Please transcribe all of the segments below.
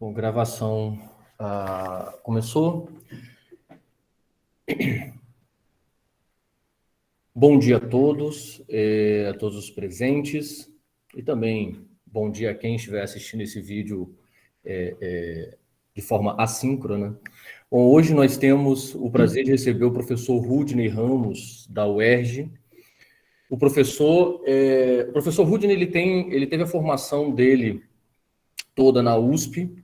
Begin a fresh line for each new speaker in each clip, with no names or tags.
Bom, gravação começou. Bom dia a todos os presentes, e também bom dia a quem estiver assistindo esse vídeo de forma assíncrona. Bom, hoje nós temos o prazer de receber o professor Rudney Ramos, da UERJ. O professor Rudney, ele teve a formação dele toda na USP.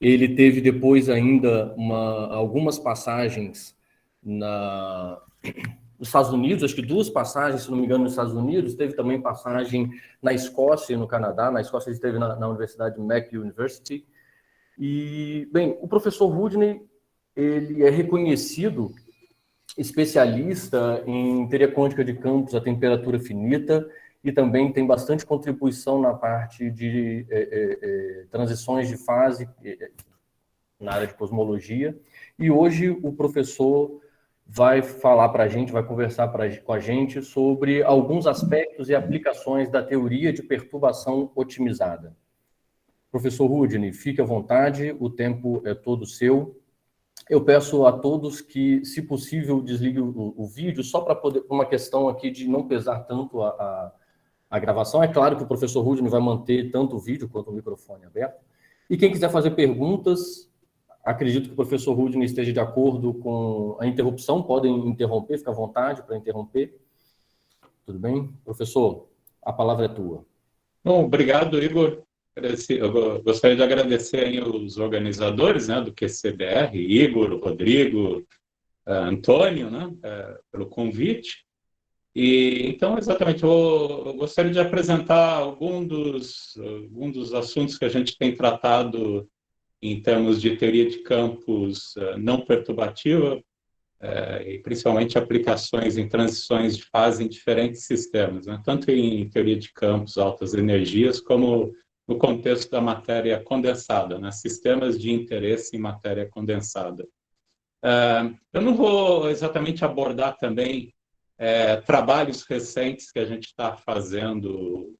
Ele teve depois ainda algumas passagens nos Estados Unidos, acho que 2 passagens, se não me engano, nos Estados Unidos. Teve também passagem na Escócia e no Canadá. Na Escócia ele esteve na Universidade Mac University. E, bem, o professor Rudney, ele é reconhecido especialista em teoria quântica de campos a temperatura finita, e também tem bastante contribuição na parte de transições de fase na área de cosmologia. E hoje o professor vai falar para a gente, vai conversar com a gente sobre alguns aspectos e aplicações da teoria de perturbação otimizada. Professor Rudney, fique à vontade, o tempo é todo seu. Eu peço a todos que, se possível, desliguem o vídeo, só para poder, por uma questão aqui de não pesar tanto a gravação. É claro que o professor Rudney vai manter tanto o vídeo quanto o microfone aberto. E quem quiser fazer perguntas, acredito que o professor Rudney esteja de acordo com a interrupção, podem interromper, fica à vontade para interromper. Tudo bem? Professor, a palavra é tua.
Bom, obrigado, Igor. Eu gostaria de agradecer aí os organizadores, né, do QCBR, Igor, Rodrigo, Antônio, né, pelo convite. E então, exatamente, eu gostaria de apresentar algum dos assuntos que a gente tem tratado em termos de teoria de campos não perturbativa, e principalmente aplicações em transições de fase em diferentes sistemas, né? Tanto em teoria de campos, altas energias, como no contexto da matéria condensada, né? Sistemas de interesse em matéria condensada. Eu não vou exatamente abordar também trabalhos recentes que a gente está fazendo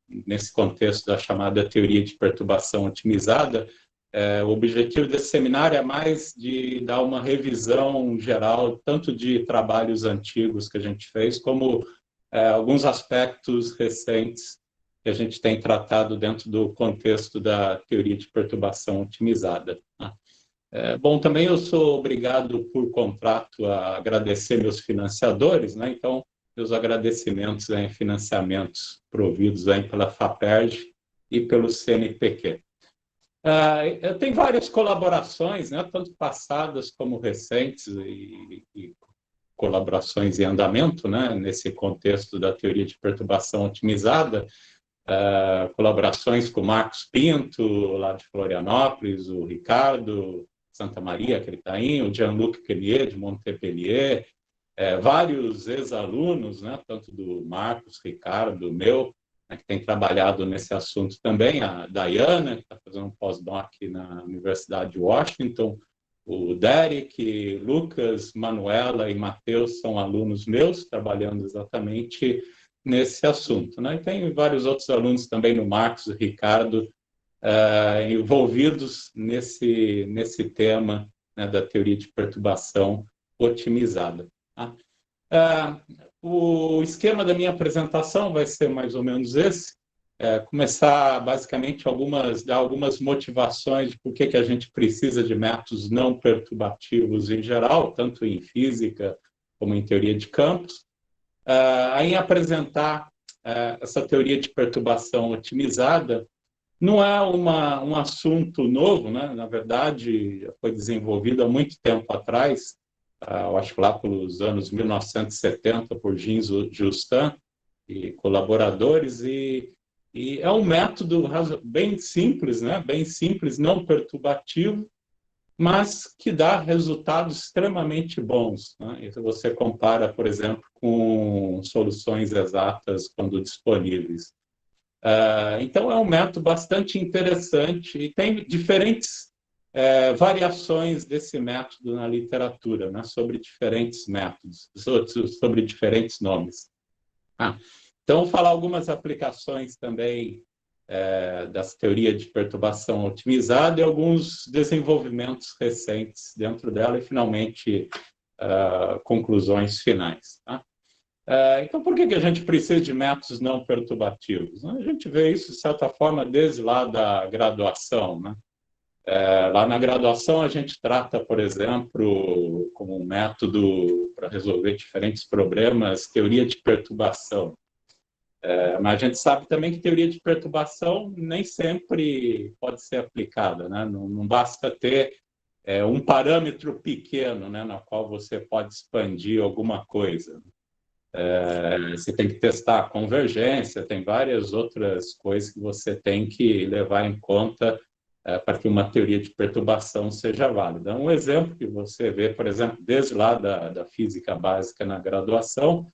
nesse contexto da chamada teoria de perturbação otimizada. O objetivo desse seminário é mais de dar uma revisão geral, tanto de trabalhos antigos que a gente fez, como alguns aspectos recentes que a gente tem tratado dentro do contexto da teoria de perturbação otimizada. Bom, também eu sou obrigado por contrato a agradecer meus financiadores, né? Então, meus agradecimentos em financiamentos providos aí pela FAPERJ e pelo CNPq. Eu tenho várias colaborações, né, tanto passadas como recentes, e colaborações em andamento, né, nesse contexto da teoria de perturbação otimizada, colaborações com o Marcos Pinto, lá de Florianópolis, o Ricardo Santa Maria, que ele está aí, o Jean-Luc Kellier, de Montpellier, vários ex-alunos, né, tanto do Marcos, Ricardo, meu, que tem trabalhado nesse assunto também, a Diana, que está fazendo um pós-doc na Universidade de Washington, o Derek, Lucas, Manuela e Matheus são alunos meus, trabalhando exatamente nesse assunto, né? E tem vários outros alunos também, no Marcos e Ricardo, envolvidos nesse tema, né, da teoria de perturbação otimizada. Tá? O esquema da minha apresentação vai ser mais ou menos esse, começar basicamente dar algumas motivações de por que a gente precisa de métodos não perturbativos em geral, tanto em física como em teoria de campos, aí apresentar essa teoria de perturbação otimizada. Não é um assunto novo, né? Na verdade, foi desenvolvido há muito tempo atrás, eu acho que lá pelos anos 1970, por Jean Justin e colaboradores, e é um método bem simples, né? Bem simples, não perturbativo, mas que dá resultados extremamente bons, né? E se você compara, por exemplo, com soluções exatas quando disponíveis. Então, é um método bastante interessante e tem diferentes variações desse método na literatura, né, sobre diferentes métodos, sobre diferentes nomes. Então, vou falar algumas aplicações também dessa teoria de perturbação otimizada e alguns desenvolvimentos recentes dentro dela e, finalmente, conclusões finais. Tá? Então, por que a gente precisa de métodos não perturbativos? A gente vê isso, de certa forma, desde lá da graduação. Né? Lá na graduação, a gente trata, por exemplo, como um método para resolver diferentes problemas, teoria de perturbação. Mas a gente sabe também que teoria de perturbação nem sempre pode ser aplicada. Né? Não basta ter um parâmetro pequeno, né, na qual você pode expandir alguma coisa. Você tem que testar a convergência, tem várias outras coisas que você tem que levar em conta para que uma teoria de perturbação seja válida. Um exemplo que você vê, por exemplo, desde lá da física básica na graduação,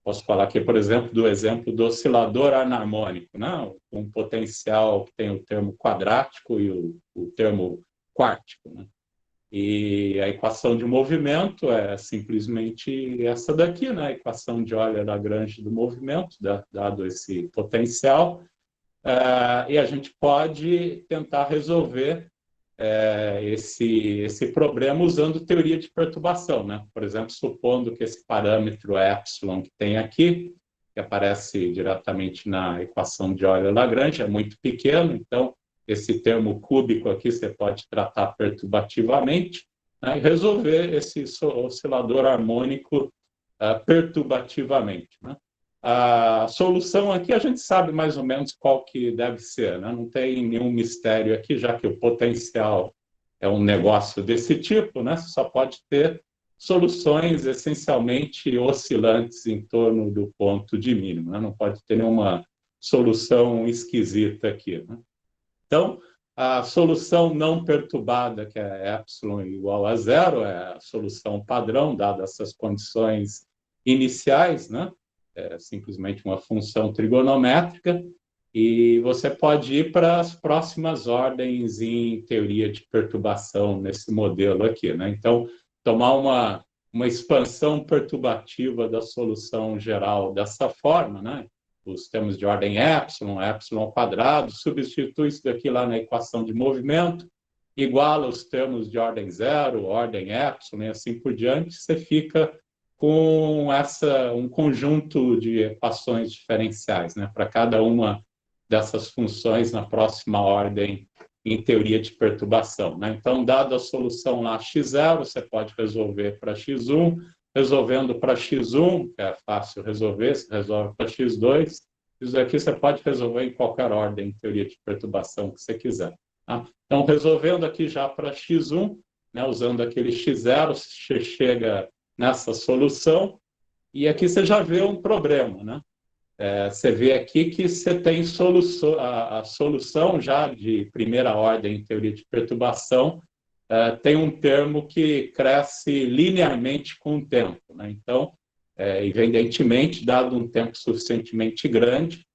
posso falar aqui, por exemplo, do exemplo do oscilador anarmônico, né? Um potencial que tem o termo quadrático e o termo quártico. Né? E a equação de movimento é simplesmente essa daqui, né? A equação de Euler-Lagrange do movimento, dado esse potencial. E a gente pode tentar resolver esse problema usando teoria de perturbação, né? Por exemplo, supondo que esse parâmetro epsilon que tem aqui, que aparece diretamente na equação de Euler-Lagrange, é muito pequeno, então esse termo cúbico aqui você pode tratar perturbativamente, né? E resolver esse oscilador harmônico perturbativamente. Né? A solução aqui a gente sabe mais ou menos qual que deve ser, né? Não tem nenhum mistério aqui, já que o potencial é um negócio desse tipo, né? Você só pode ter soluções essencialmente oscilantes em torno do ponto de mínimo, né? Não pode ter nenhuma solução esquisita aqui. Né? Então, a solução não perturbada, que é epsilon igual a zero, é a solução padrão, dadas essas condições iniciais, né? É simplesmente uma função trigonométrica, e você pode ir para as próximas ordens em teoria de perturbação nesse modelo aqui. Né? Então, tomar uma expansão perturbativa da solução geral dessa forma, né? Os termos de ordem epsilon ao quadrado, substitui isso daqui lá na equação de movimento, iguala os termos de ordem zero, ordem epsilon e assim por diante, você fica com um conjunto de equações diferenciais, né, para cada uma dessas funções na próxima ordem em teoria de perturbação. Né? Então, dada a solução lá x0, você pode resolver para x1, resolvendo para x1, que é fácil resolver, você resolve para x2, isso aqui você pode resolver em qualquer ordem em teoria de perturbação que você quiser. Tá? Então, resolvendo aqui já para x1, né, usando aquele x0, você chega nessa solução, e aqui você já vê um problema, né? Você vê aqui que você tem a solução já de primeira ordem em teoria de perturbação, tem um termo que cresce linearmente com o tempo. Né? Então, evidentemente, dado um tempo suficientemente grande,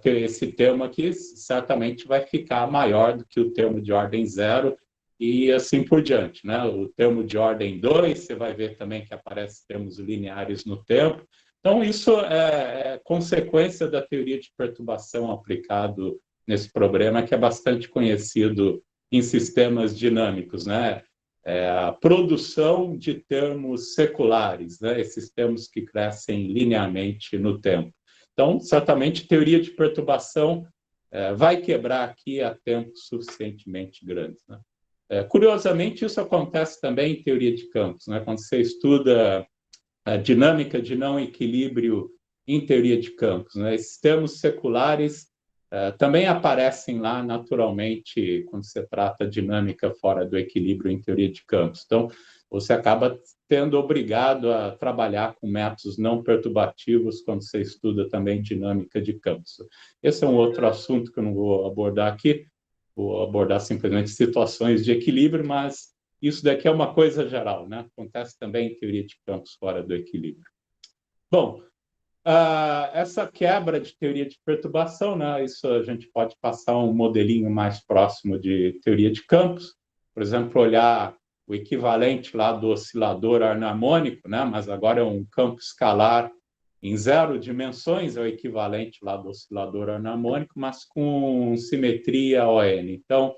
esse termo aqui certamente vai ficar maior do que o termo de ordem zero, e assim por diante. Né? O termo de ordem 2, você vai ver também que aparece termos lineares no tempo. Então, isso é consequência da teoria de perturbação aplicado nesse problema, que é bastante conhecido em sistemas dinâmicos, né? A produção de termos seculares, né? Esses termos que crescem linearmente no tempo. Então, certamente, teoria de perturbação vai quebrar aqui a tempos suficientemente grandes. Né? Curiosamente, isso acontece também em teoria de campos. Né? Quando você estuda a dinâmica de não equilíbrio em teoria de campos, né? Esses termos seculares também aparecem lá naturalmente quando se trata de dinâmica fora do equilíbrio em teoria de campos. Então, você acaba sendo obrigado a trabalhar com métodos não perturbativos quando você estuda também dinâmica de campos. Esse é um outro assunto que eu não vou abordar aqui, vou abordar simplesmente situações de equilíbrio, mas isso daqui é uma coisa geral, né? Acontece também em teoria de campos fora do equilíbrio. Bom, essa quebra de teoria de perturbação, né? Isso a gente pode passar um modelinho mais próximo de teoria de campos, por exemplo, olhar o equivalente lá do oscilador harmônico, né? Mas agora é um campo escalar em 0 dimensões, é o equivalente lá do oscilador harmônico, mas com simetria ON. Então,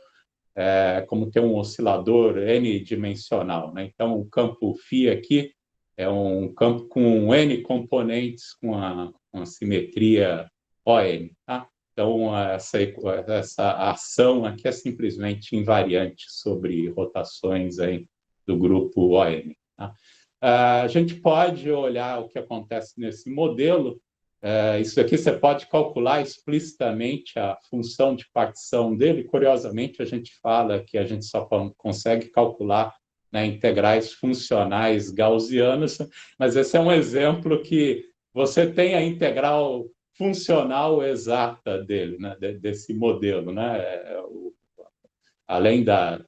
como tem um oscilador n-dimensional, né? Então, o campo φ aqui é um campo com n componentes com a simetria ON, tá? Então, essa ação aqui é simplesmente invariante sobre rotações aí do grupo ON. Tá? A gente pode olhar o que acontece nesse modelo. Isso aqui você pode calcular explicitamente a função de partição dele. Curiosamente, a gente fala que a gente só consegue calcular, né, integrais funcionais gaussianas, mas esse é um exemplo que você tem a integral funcional exata dele, né, desse modelo, né? Além a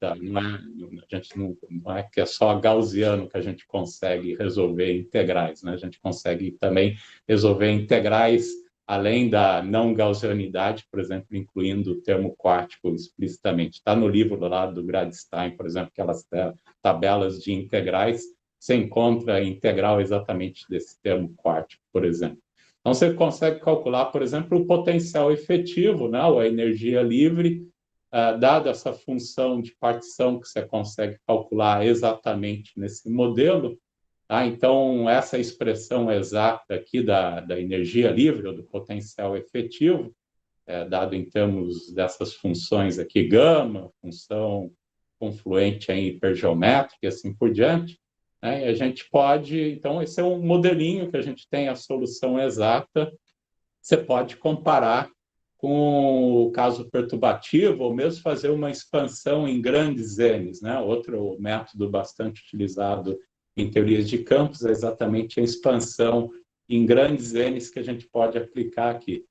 gente não é que é só gaussiano que a gente consegue resolver integrais, né? A gente consegue também resolver integrais além da não gaussianidade, por exemplo, incluindo o termo quártico explicitamente. Está no livro lá do Gradstein, por exemplo, aquelas tabelas de integrais, você encontra a integral exatamente desse termo quártico, por exemplo. Então, você consegue calcular, por exemplo, o potencial efetivo, né, ou a energia livre, dada essa função de partição que você consegue calcular exatamente nesse modelo. Tá? Então, essa expressão exata aqui da energia livre, ou do potencial efetivo, dado em termos dessas funções aqui, gama, função confluente em hipergeométrica e assim por diante, né? E a gente pode, então, esse é um modelinho que a gente tem a solução exata. Você pode comparar com o caso perturbativo, ou mesmo fazer uma expansão em grandes N's, né? Outro método bastante utilizado em teorias de campos é exatamente a expansão em grandes N's que a gente pode aplicar aqui.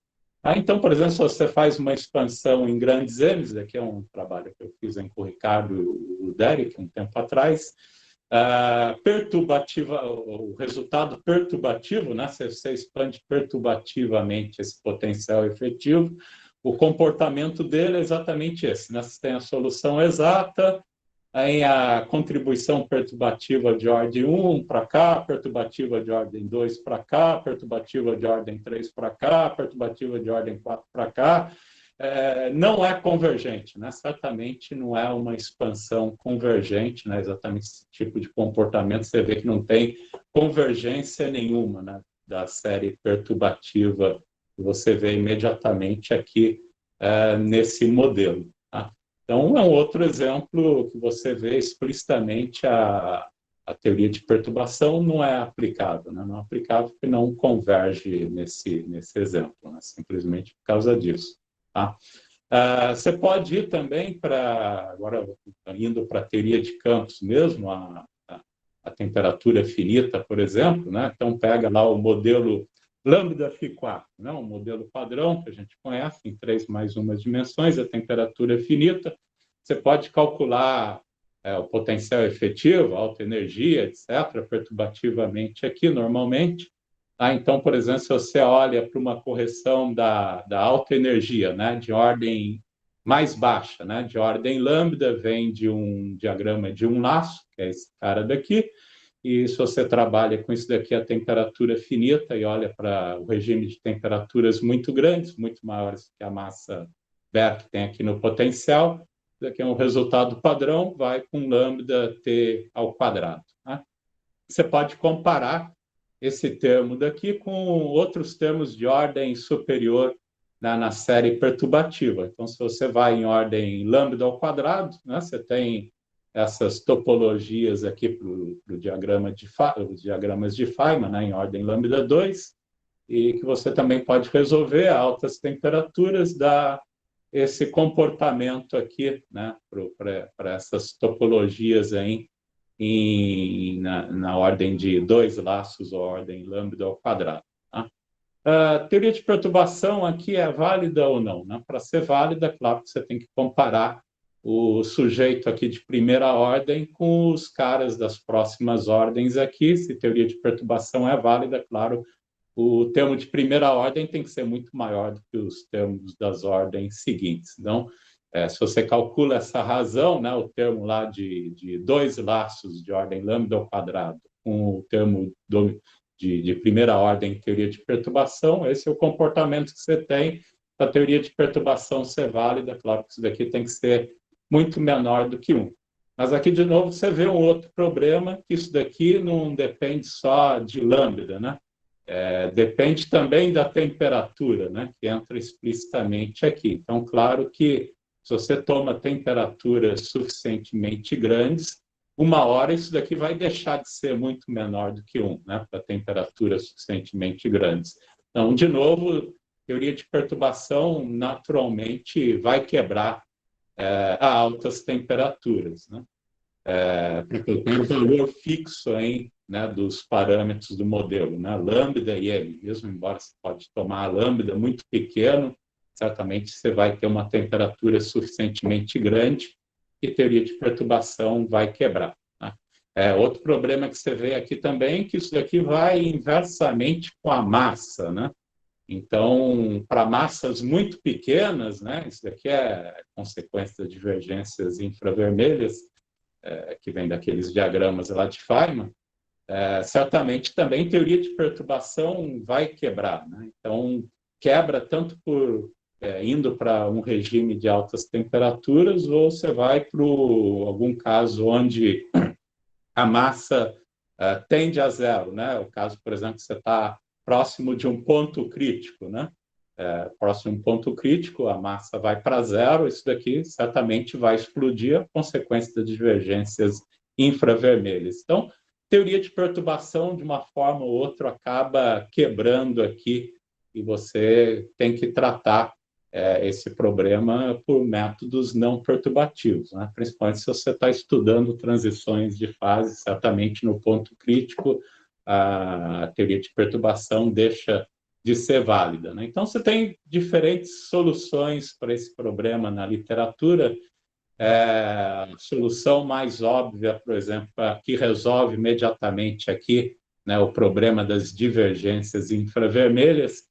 Então, por exemplo, se você faz uma expansão em grandes N's, aqui é um trabalho que eu fiz com o Ricardo e o Derek um tempo atrás, o resultado perturbativo, né? Você expande perturbativamente esse potencial efetivo, o comportamento dele é exatamente esse, né? Você tem a solução exata, aí a contribuição perturbativa de ordem 1 para cá, perturbativa de ordem 2 para cá, perturbativa de ordem 3 para cá, perturbativa de ordem 4 para cá, não é convergente, né? Certamente não é uma expansão convergente, né? Exatamente esse tipo de comportamento, você vê que não tem convergência nenhuma, né? Da série perturbativa que você vê imediatamente aqui nesse modelo. Tá? Então, é um outro exemplo que você vê explicitamente a teoria de perturbação não é aplicável, né? Não é aplicável porque não converge nesse exemplo, né? Simplesmente por causa disso. Tá? Você pode ir também para, agora indo para a teoria de campos mesmo, a temperatura finita, por exemplo, né? Então pega lá o modelo lambda φ4, né? Um modelo padrão que a gente conhece em 3 mais 1 dimensões, a temperatura finita. Você pode calcular o potencial efetivo, alta energia, etc., perturbativamente aqui, normalmente. Então, por exemplo, se você olha para uma correção da alta energia, né, de ordem mais baixa, né, de ordem lambda, vem de um diagrama de um laço, que é esse cara daqui, e se você trabalha com isso daqui, a temperatura finita, e olha para o regime de temperaturas muito grandes, muito maiores que a massa Berg que tem aqui no potencial, isso daqui é um resultado padrão, vai com lambda t ao quadrado. Tá? Você pode comparar esse termo daqui com outros termos de ordem superior na série perturbativa. Então, se você vai em ordem lambda ao quadrado, né, você tem essas topologias aqui para o diagrama os diagramas de Feynman, né, em ordem lambda 2, e que você também pode resolver a altas temperaturas, dar esse comportamento aqui, né, para essas topologias aí, na ordem de 2 laços, ou ordem lambda ao quadrado. Tá? A teoria de perturbação aqui é válida ou não? Né? Para ser válida, claro que você tem que comparar o sujeito aqui de primeira ordem com os caras das próximas ordens aqui. Se teoria de perturbação é válida, claro, o termo de primeira ordem tem que ser muito maior do que os termos das ordens seguintes. Então, se você calcula essa razão, né, o termo lá de 2 laços de ordem lambda ao quadrado, com o termo de primeira ordem em teoria de perturbação, esse é o comportamento que você tem para a teoria de perturbação ser válida. Claro que isso daqui tem que ser muito menor do que 1. Mas aqui, de novo, você vê um outro problema, que isso daqui não depende só de lambda, né? Depende também da temperatura, né? Que entra explicitamente aqui. Então, claro que se você toma temperaturas suficientemente grandes, uma hora isso daqui vai deixar de ser muito menor do que 1, né? Para temperaturas suficientemente grandes. Então, de novo, teoria de perturbação naturalmente vai quebrar a altas temperaturas, né? Porque eu tenho um valor fixo aí, né, dos parâmetros do modelo, né? Lambda e M, mesmo embora você pode tomar a lambda muito pequeno, certamente você vai ter uma temperatura suficientemente grande e a teoria de perturbação vai quebrar, né? Outro problema que você vê aqui também é que isso daqui vai inversamente com a massa, né? Então, para massas muito pequenas, né, isso daqui é consequência de divergências infravermelhas, que vem daqueles diagramas lá de Feynman, certamente também teoria de perturbação vai quebrar, né? Então, quebra tanto por indo para um regime de altas temperaturas, ou você vai para algum caso onde a massa tende a zero, né? O caso, por exemplo, que você está próximo de um ponto crítico, né? Próximo de um ponto crítico, a massa vai para zero, isso daqui certamente vai explodir a consequência das divergências infravermelhas. Então, teoria de perturbação, de uma forma ou outra, acaba quebrando aqui, e você tem que tratar esse problema por métodos não perturbativos, né? Principalmente se você está estudando transições de fase, certamente no ponto crítico, a teoria de perturbação deixa de ser válida, né? Então, você tem diferentes soluções para esse problema na literatura. A solução mais óbvia, por exemplo, que resolve imediatamente aqui, né, o problema das divergências infravermelhas,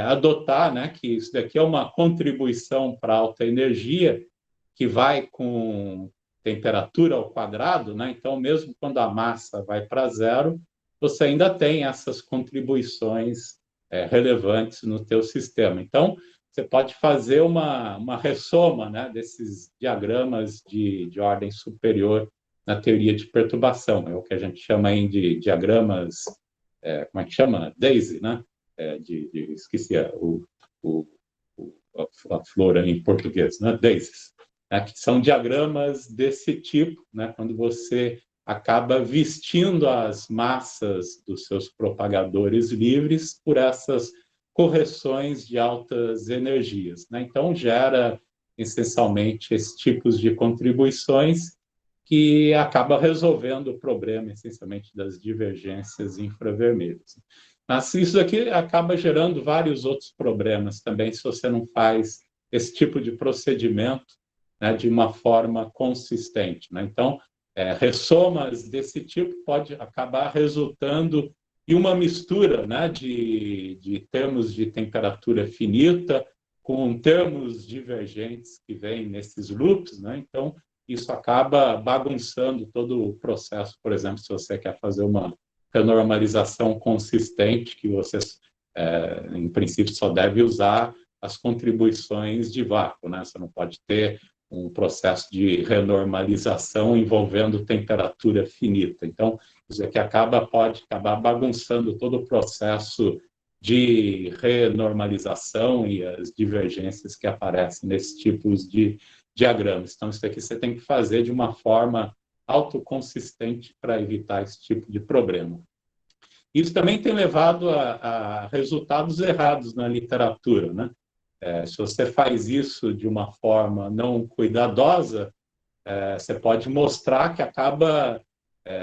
adotar, né, que isso daqui é uma contribuição para alta energia que vai com temperatura ao quadrado, né? Então, mesmo quando a massa vai para zero, você ainda tem essas contribuições relevantes no teu sistema. Então, você pode fazer uma ressoma, né, desses diagramas de ordem superior na teoria de perturbação. É o que a gente chama aí de diagramas, como é que chama? Daisy, né? Esqueci a flor em português, né? Daisies, né? Que são diagramas desse tipo, né? Quando você acaba vestindo as massas dos seus propagadores livres por essas correções de altas energias, né? Então, gera, essencialmente, esses tipos de contribuições que acaba resolvendo o problema, essencialmente, das divergências infravermelhas. Mas isso aqui acaba gerando vários outros problemas também, se você não faz esse tipo de procedimento, né, de uma forma consistente, né? Então, ressomas desse tipo pode acabar resultando em uma mistura, né, de termos de temperatura finita com termos divergentes que vêm nesses loops, né? Então, isso acaba bagunçando todo o processo. Por exemplo, se você quer fazer uma renormalização consistente, que você, em princípio, só deve usar as contribuições de vácuo, né? Você não pode ter um processo de renormalização envolvendo temperatura finita. Então, isso aqui pode acabar bagunçando todo o processo de renormalização e as divergências que aparecem nesses tipos de diagramas. Então, isso aqui você tem que fazer de uma forma autoconsistente para evitar esse tipo de problema. Isso também tem levado a resultados errados na literatura, né? Se você faz isso de uma forma não cuidadosa, você pode mostrar que acaba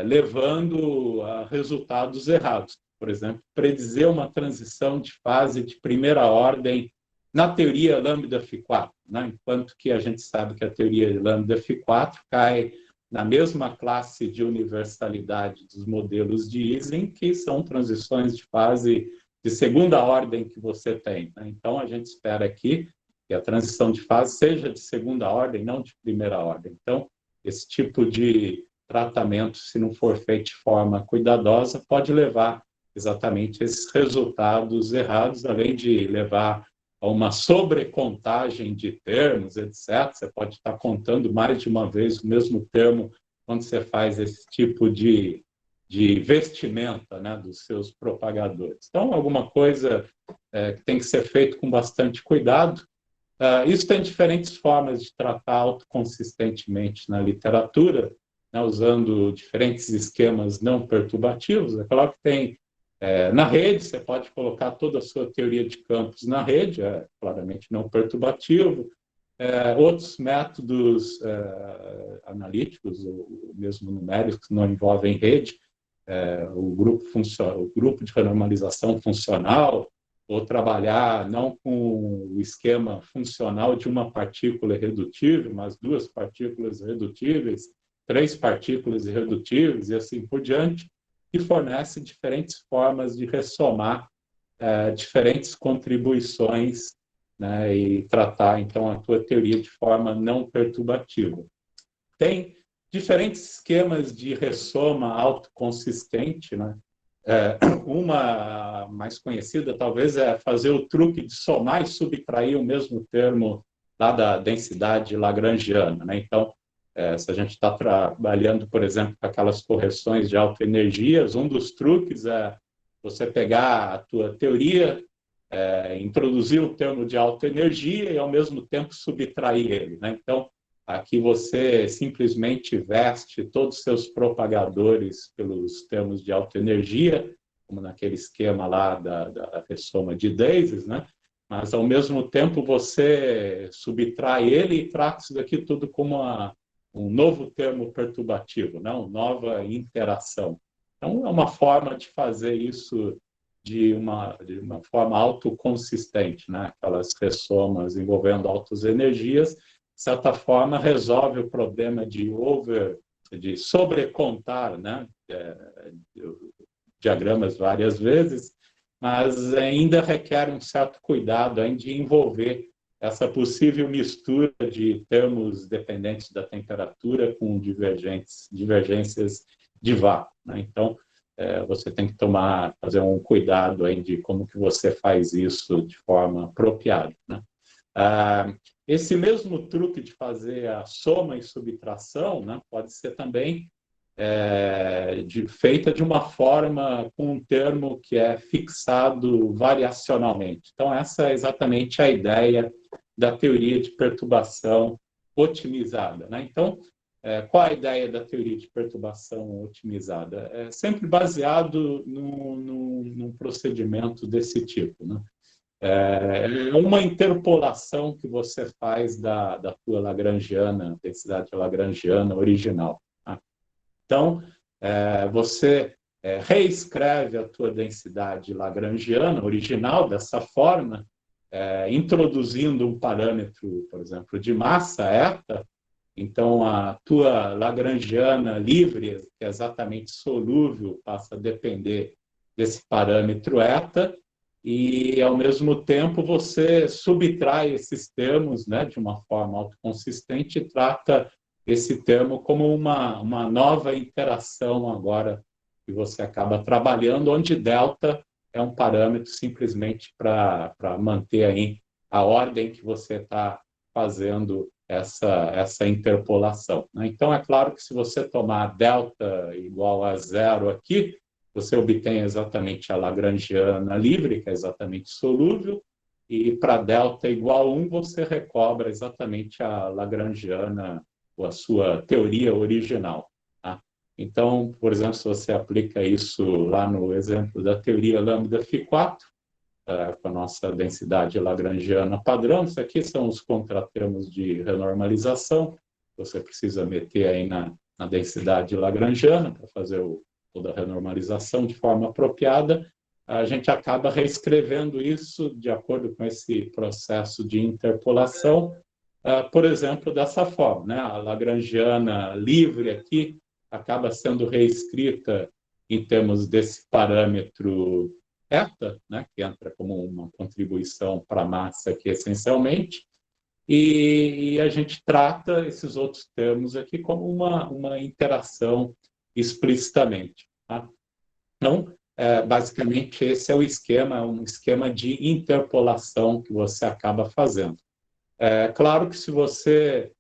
levando a resultados errados. Por exemplo, predizer uma transição de fase de primeira ordem na teoria lambda φ4, né? Enquanto que a gente sabe que a teoria lambda φ4 cai na mesma classe de universalidade dos modelos de Ising, que são transições de fase de segunda ordem que você tem, né? Então, a gente espera aqui que a transição de fase seja de segunda ordem, não de primeira ordem. Então, esse tipo de tratamento, se não for feito de forma cuidadosa, pode levar exatamente esses resultados errados, além de levar a uma sobrecontagem de termos, etc. Você pode estar contando mais de uma vez o mesmo termo quando você faz esse tipo de vestimenta, né, dos seus propagadores. Então, alguma coisa que tem que ser feito com bastante cuidado. Isso tem diferentes formas de tratar autoconsistentemente na literatura, né, usando diferentes esquemas não perturbativos. É claro que tem, na rede, você pode colocar toda a sua teoria de campos na rede, é claramente não perturbativo. Outros métodos analíticos, ou mesmo numéricos, que não envolvem rede, o grupo de renormalização funcional, ou trabalhar não com o esquema funcional de uma partícula irredutível, mas duas partículas irredutíveis, três partículas irredutíveis e assim por diante, que fornece diferentes formas de ressomar diferentes contribuições, né, e tratar, então, a tua teoria de forma não perturbativa. Tem diferentes esquemas de ressoma autoconsistente, né? Uma mais conhecida, talvez, é fazer o truque de somar e subtrair o mesmo termo lá da densidade lagrangiana, né? Então, se a gente está trabalhando, por exemplo, com aquelas correções de autoenergias, um dos truques é você pegar a tua teoria, introduzir o termo de autoenergia e, ao mesmo tempo, subtrair ele, né? Então, aqui você simplesmente veste todos os seus propagadores pelos termos de autoenergia, como naquele esquema lá da ressoma de Davis, né? Mas, ao mesmo tempo, você subtrai ele e trata isso daqui tudo como um novo termo perturbativo, né? Uma nova interação. Então, é uma forma de fazer isso de uma forma autoconsistente, né? Aquelas ressomas envolvendo altas energias, de certa forma, resolve o problema de sobrecontar, né, diagramas várias vezes, mas ainda requer um certo cuidado em de envolver essa possível mistura de termos dependentes da temperatura com divergências de vácuo, né? Então, você tem que fazer um cuidado aí de como que você faz isso de forma apropriada, né? Esse mesmo truque de fazer a soma e subtração, né, pode ser também feita de uma forma com um termo que é fixado variacionalmente. Então, essa é exatamente a ideia da teoria de perturbação otimizada, né? Então, qual a ideia da teoria de perturbação otimizada? É sempre baseado num procedimento desse tipo, né? É uma interpolação que você faz da tua lagrangiana, densidade lagrangiana original, tá? Então, você reescreve a tua densidade lagrangiana original dessa forma, introduzindo um parâmetro, por exemplo, de massa, eta. Então, a tua lagrangiana livre, que é exatamente solúvel, passa a depender desse parâmetro eta, e, ao mesmo tempo, você subtrai esses termos, né, de uma forma autoconsistente e trata esse termo como uma nova interação agora que você acaba trabalhando, onde delta é um parâmetro simplesmente para manter aí a ordem que você está fazendo essa interpolação, né? Então, é claro que se você tomar delta igual a zero aqui, você obtém exatamente a lagrangiana livre, que é exatamente solúvel, e para delta igual a 1, você recobra exatamente a lagrangiana, ou a sua teoria original, tá? Então, por exemplo, se você aplica isso lá no exemplo da teoria lambda φ4, com a nossa densidade lagrangiana padrão, isso aqui são os contratermos de renormalização, você precisa meter aí na densidade lagrangiana para fazer toda a renormalização de forma apropriada. A gente acaba reescrevendo isso de acordo com esse processo de interpolação, por exemplo, dessa forma, né? A lagrangiana livre aqui acaba sendo reescrita em termos desse parâmetro eta, né, que entra como uma contribuição para a massa aqui essencialmente, e a gente trata esses outros termos aqui como uma interação explicitamente, tá? Então, basicamente esse é o esquema, um esquema de interpolação que você acaba fazendo. Claro que se você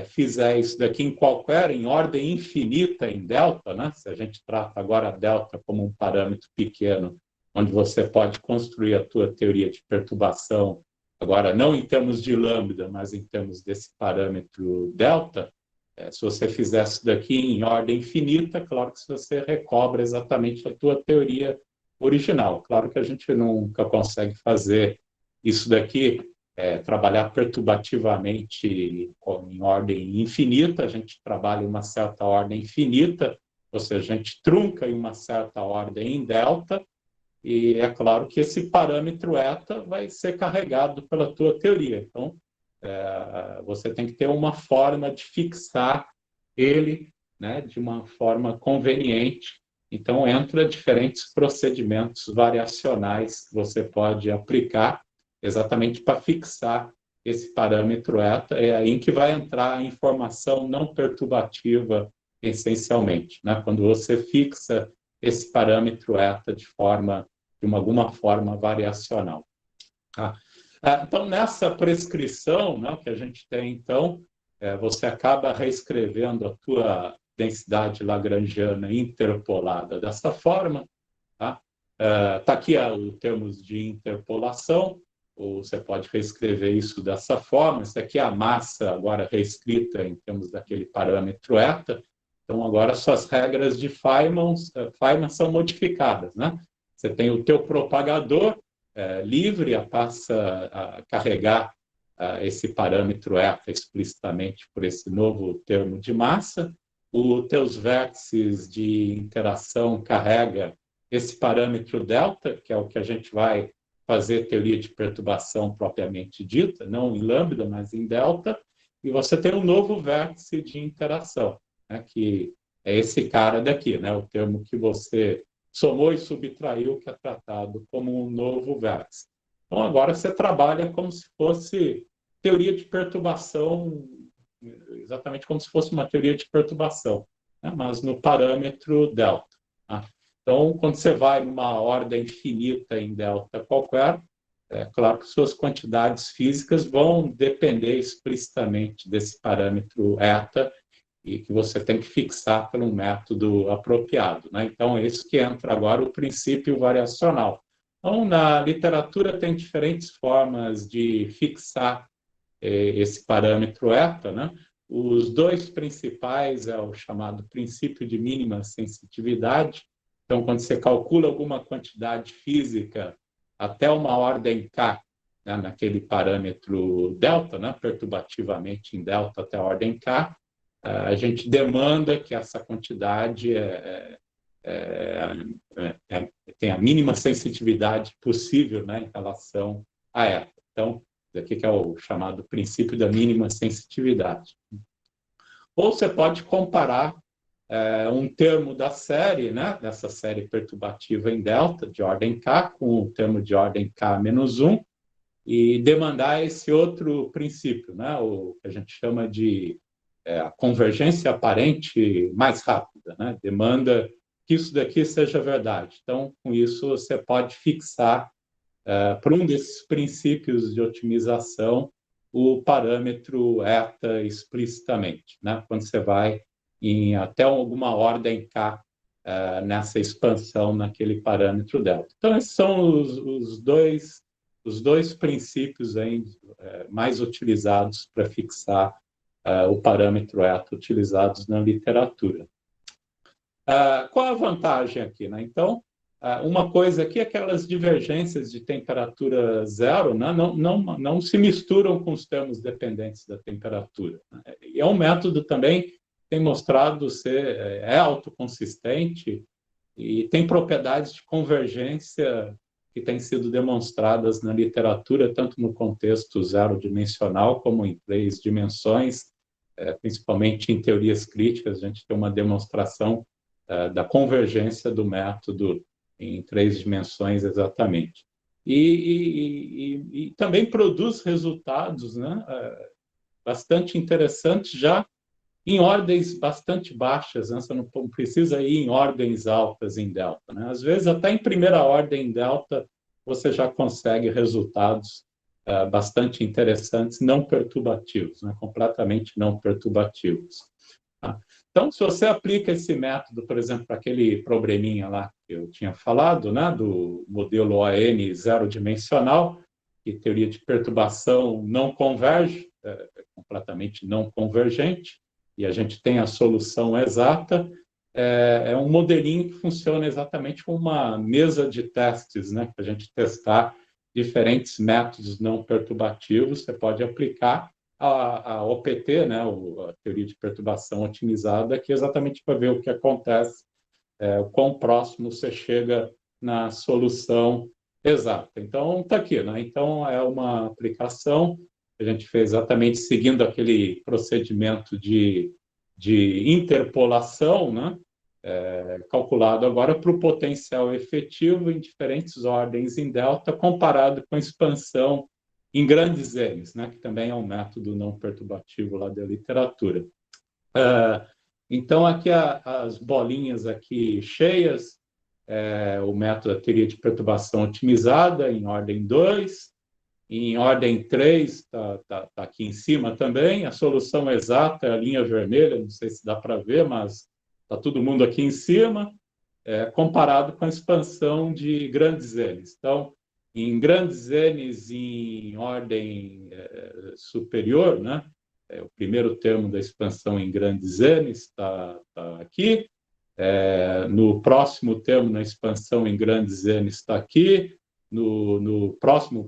fizer isso daqui em ordem infinita em delta, né? Se a gente trata agora delta como um parâmetro pequeno, onde você pode construir a tua teoria de perturbação, agora não em termos de lambda, mas em termos desse parâmetro delta, se você fizer isso daqui em ordem infinita, claro que você recobra exatamente a tua teoria original. Claro que a gente nunca consegue fazer isso daqui, trabalhar perturbativamente em ordem infinita, a gente trabalha em uma certa ordem infinita, ou seja, a gente trunca em uma certa ordem em delta, e é claro que esse parâmetro eta vai ser carregado pela tua teoria. Então, você tem que ter uma forma de fixar ele, né, de uma forma conveniente. Então, entra diferentes procedimentos variacionais que você pode aplicar exatamente para fixar esse parâmetro eta. É aí que vai entrar a informação não perturbativa, essencialmente, né? Quando você fixa esse parâmetro eta de alguma forma variacional. Tá? Então, nessa prescrição, né, que a gente tem, então, você acaba reescrevendo a tua densidade lagrangiana interpolada dessa forma. Tá? Aqui o termos de interpolação, ou você pode reescrever isso dessa forma. Isso aqui é a massa agora reescrita em termos daquele parâmetro eta. Então, agora suas regras de Feynman são modificadas, né? Você tem o teu propagador livre, passa a carregar esse parâmetro eta explicitamente por esse novo termo de massa. Os teus vértices de interação carrega esse parâmetro delta, que é o que a gente vai fazer teoria de perturbação propriamente dita, não em lambda, mas em delta, e você tem um novo vértice de interação, né, que é esse cara daqui, né, o termo que você somou e subtraiu, que é tratado como um novo vértice. Então, agora você trabalha como se fosse teoria de perturbação, exatamente como se fosse uma teoria de perturbação, né, mas no parâmetro delta. Tá? Então, quando você vai numa ordem infinita em delta qualquer, é claro que suas quantidades físicas vão depender explicitamente desse parâmetro eta, e que você tem que fixar por um método apropriado, né? Então, é isso que entra agora o princípio variacional. Então, na literatura tem diferentes formas de fixar esse parâmetro eta, né? Os dois principais é o chamado princípio de mínima sensitividade. Então, quando você calcula alguma quantidade física até uma ordem k, né, naquele parâmetro delta, né, perturbativamente em delta até a ordem k, a gente demanda que essa quantidade tenha a mínima sensitividade possível, né, em relação a ela. Então, aqui que é o chamado princípio da mínima sensitividade. Ou você pode comparar um termo da série, né, dessa série perturbativa em delta, de ordem K, com o termo de ordem K-1, e demandar esse outro princípio, né, o que a gente chama de a convergência aparente mais rápida, né? Demanda que isso daqui seja verdade. Então, com isso, você pode fixar para um desses princípios de otimização o parâmetro eta explicitamente, né? Quando você vai em até alguma ordem k nessa expansão naquele parâmetro delta. Então, esses são os dois princípios aí, mais utilizados para fixar o parâmetro eta utilizados na literatura. Qual a vantagem aqui, né? Então, uma coisa aqui é aquelas divergências de temperatura zero, né? não se misturam com os termos dependentes da temperatura. Né? E é um método também que tem mostrado ser autoconsistente e tem propriedades de convergência que têm sido demonstradas na literatura, tanto no contexto zero-dimensional como em 3 dimensões, principalmente em teorias críticas, a gente tem uma demonstração da convergência do método em 3 dimensões exatamente. E também produz resultados, né, bastante interessantes já em ordens bastante baixas, né? Você não precisa ir em ordens altas em delta, né? Às vezes, até em primeira ordem em delta, você já consegue resultados bastante interessantes, não perturbativos, né? Completamente não perturbativos. Tá? Então, se você aplica esse método, por exemplo, para aquele probleminha lá que eu tinha falado, né, do modelo ON zero-dimensional, que teoria de perturbação não converge, é completamente não convergente, e a gente tem a solução exata, é um modelinho que funciona exatamente como uma mesa de testes, né, para a gente testar diferentes métodos não perturbativos. Você pode aplicar a OPT, né, a teoria de perturbação otimizada, que é exatamente para ver o que acontece, o quão próximo você chega na solução exata. Então, está aqui, né? Então, é uma aplicação que a gente fez exatamente seguindo aquele procedimento de interpolação, né? Calculado agora para o potencial efetivo em diferentes ordens em delta, comparado com a expansão em grandes N's, né? Que também é um método não perturbativo lá da literatura. Então, aqui as bolinhas aqui cheias, o método da teoria de perturbação otimizada em ordem 2, em ordem 3 está aqui em cima também, a solução exata é a linha vermelha, não sei se dá para ver, mas está todo mundo aqui em cima, comparado com a expansão de grandes N's. Então, em grandes N's em ordem superior, né? O primeiro termo da expansão em grandes N's está aqui. No próximo termo, na expansão em grandes N's está aqui. No próximo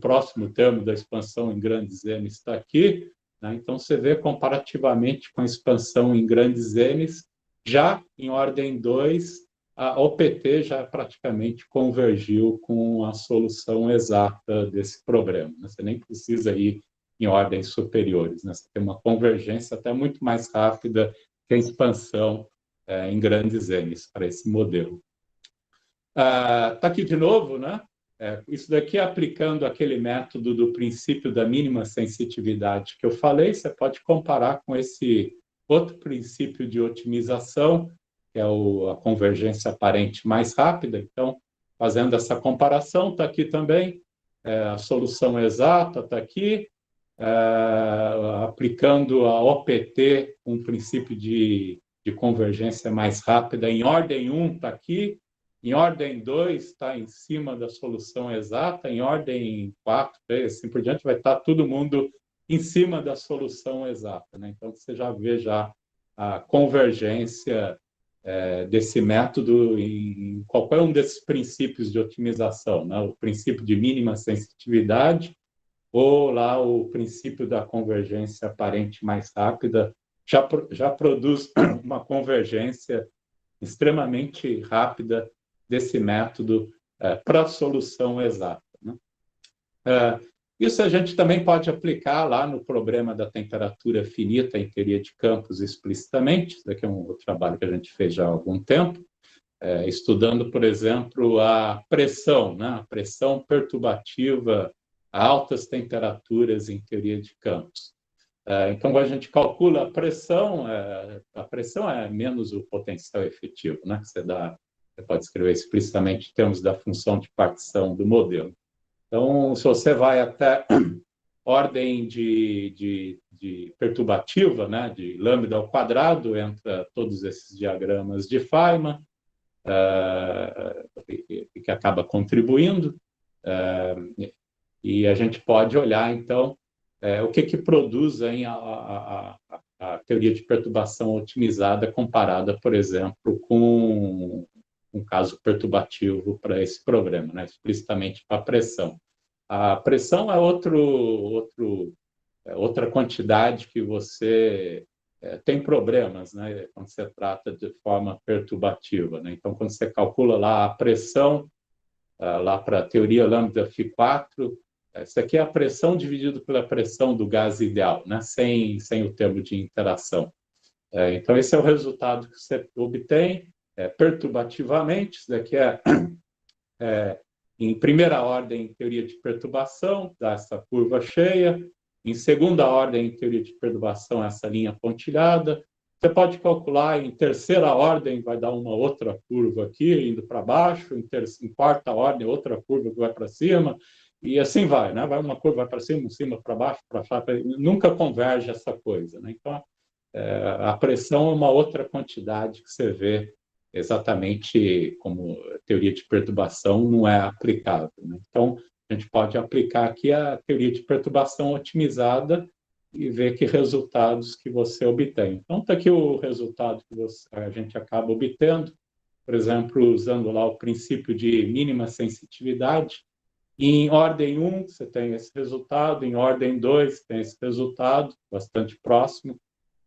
termo da expansão em grandes N's está aqui. Né? Então, você vê comparativamente com a expansão em grandes N's, já em ordem 2, a OPT já praticamente convergiu com a solução exata desse problema. Né? Você nem precisa ir em ordens superiores. Né? Você tem uma convergência até muito mais rápida que a expansão em grandes N's para esse modelo. Está aqui de novo, né? Isso daqui aplicando aquele método do princípio da mínima sensitividade que eu falei, você pode comparar com esse outro princípio de otimização, que é a convergência aparente mais rápida. Então, fazendo essa comparação, está aqui também, a solução exata está aqui, aplicando a OPT, um princípio de convergência mais rápida, em ordem 1 está aqui, em ordem 2 está em cima da solução exata, em ordem 4, 3, assim por diante, vai estar todo mundo em cima da solução exata. Né? Então, você já vê já a convergência desse método em qualquer um desses princípios de otimização, né? O princípio de mínima sensitividade, ou lá o princípio da convergência aparente mais rápida, já produz uma convergência extremamente rápida desse método para a solução exata. Né? Isso a gente também pode aplicar lá no problema da temperatura finita em teoria de campos explicitamente. Isso aqui é um trabalho que a gente fez já há algum tempo, estudando, por exemplo, a pressão, né? A pressão perturbativa a altas temperaturas em teoria de campos. Então, quando a gente calcula a pressão é menos o potencial efetivo, né? Você pode escrever explicitamente em termos da função de partição do modelo. Então, se você vai até ordem de perturbativa, né, de lambda ao quadrado, entra todos esses diagramas de Feynman, que acaba contribuindo, e a gente pode olhar, então, o que produz aí a teoria de perturbação otimizada comparada, por exemplo, com um caso perturbativo para esse problema, né? Explicitamente para a pressão. A pressão é outra quantidade que você tem problemas, né? Quando você trata de forma perturbativa. Né? Então, quando você calcula lá a pressão, lá para a teoria lambda Φ4, isso aqui é a pressão dividido pela pressão do gás ideal, né? sem o termo de interação. Então, esse é o resultado que você obtém perturbativamente. Isso daqui em primeira ordem em teoria de perturbação, dá essa curva cheia. Em segunda ordem em teoria de perturbação, essa linha pontilhada. Você pode calcular em terceira ordem, vai dar uma outra curva aqui, indo para baixo, em quarta ordem, outra curva que vai para cima, e assim vai, né? Vai uma curva para cima, para baixo, para baixo, nunca converge essa coisa, né? Então, a pressão é uma outra quantidade que você vê exatamente como teoria de perturbação não é aplicável, né? Então, a gente pode aplicar aqui a teoria de perturbação otimizada e ver que resultados que você obtém. Então, está aqui o resultado que a gente acaba obtendo, por exemplo, usando lá o princípio de mínima sensitividade. Em ordem 1, você tem esse resultado, em ordem 2, tem esse resultado, bastante próximo.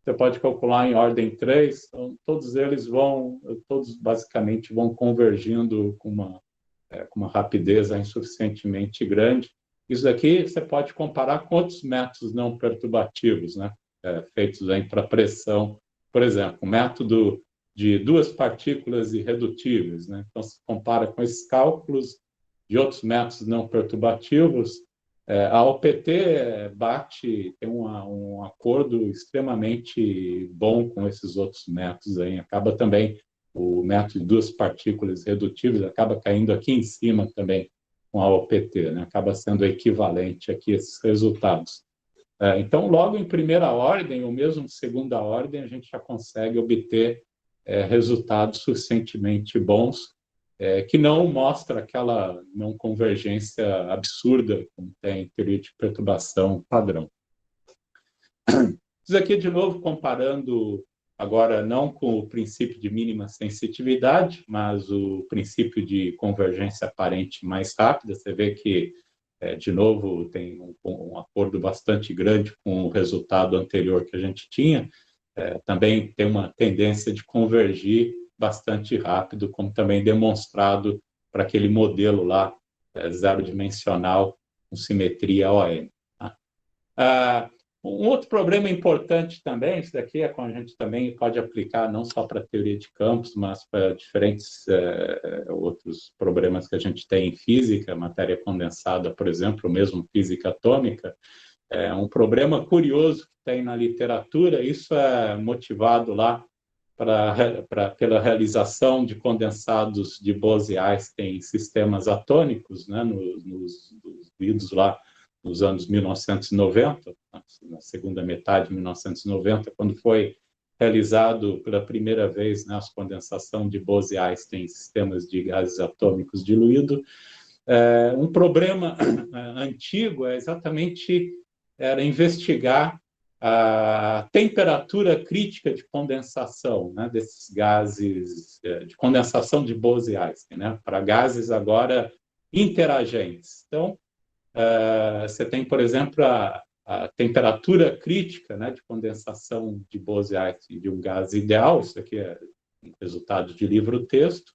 Você pode calcular em ordem 3, então, todos basicamente vão convergindo com uma rapidez insuficientemente grande. Isso daqui você pode comparar com outros métodos não perturbativos, né? Feitos para pressão, por exemplo, o método de duas partículas irredutíveis, né? Então, se compara com esses cálculos de outros métodos não perturbativos, a OPT tem um acordo extremamente bom com esses outros métodos aí. Acaba também o método de duas partículas irredutíveis acaba caindo aqui em cima também com a OPT, né? Acaba sendo equivalente aqui a esses resultados. Então, logo em primeira ordem, ou mesmo segunda ordem, a gente já consegue obter resultados suficientemente bons, que não mostra aquela não convergência absurda como tem em teoria de perturbação padrão. Isso aqui, de novo, comparando agora não com o princípio de mínima sensitividade, mas o princípio de convergência aparente mais rápida. Você vê que, de novo, tem um acordo bastante grande com o resultado anterior que a gente tinha. Também tem uma tendência de convergir bastante rápido, como também demonstrado para aquele modelo lá, zero dimensional, com simetria ON. Um outro problema importante também, isso daqui é quando a gente também pode aplicar não só para a teoria de campos, mas para diferentes outros problemas que a gente tem em física, matéria condensada, por exemplo, ou mesmo física atômica. Um problema curioso que tem na literatura, isso é motivado lá pela realização de condensados de Bose-Einstein em sistemas atômicos, né, nos idos lá nos anos 1990, na segunda metade de 1990, quando foi realizado pela primeira vez, né, a condensação de Bose-Einstein em sistemas de gases atômicos diluídos. Um problema antigo era investigar a temperatura crítica de condensação, né, desses gases, de condensação de Bose-Einstein, né, para gases agora interagentes. Então, você tem, por exemplo, a temperatura crítica, né, de condensação de Bose-Einstein de um gás ideal. Isso aqui é um resultado de livro-texto,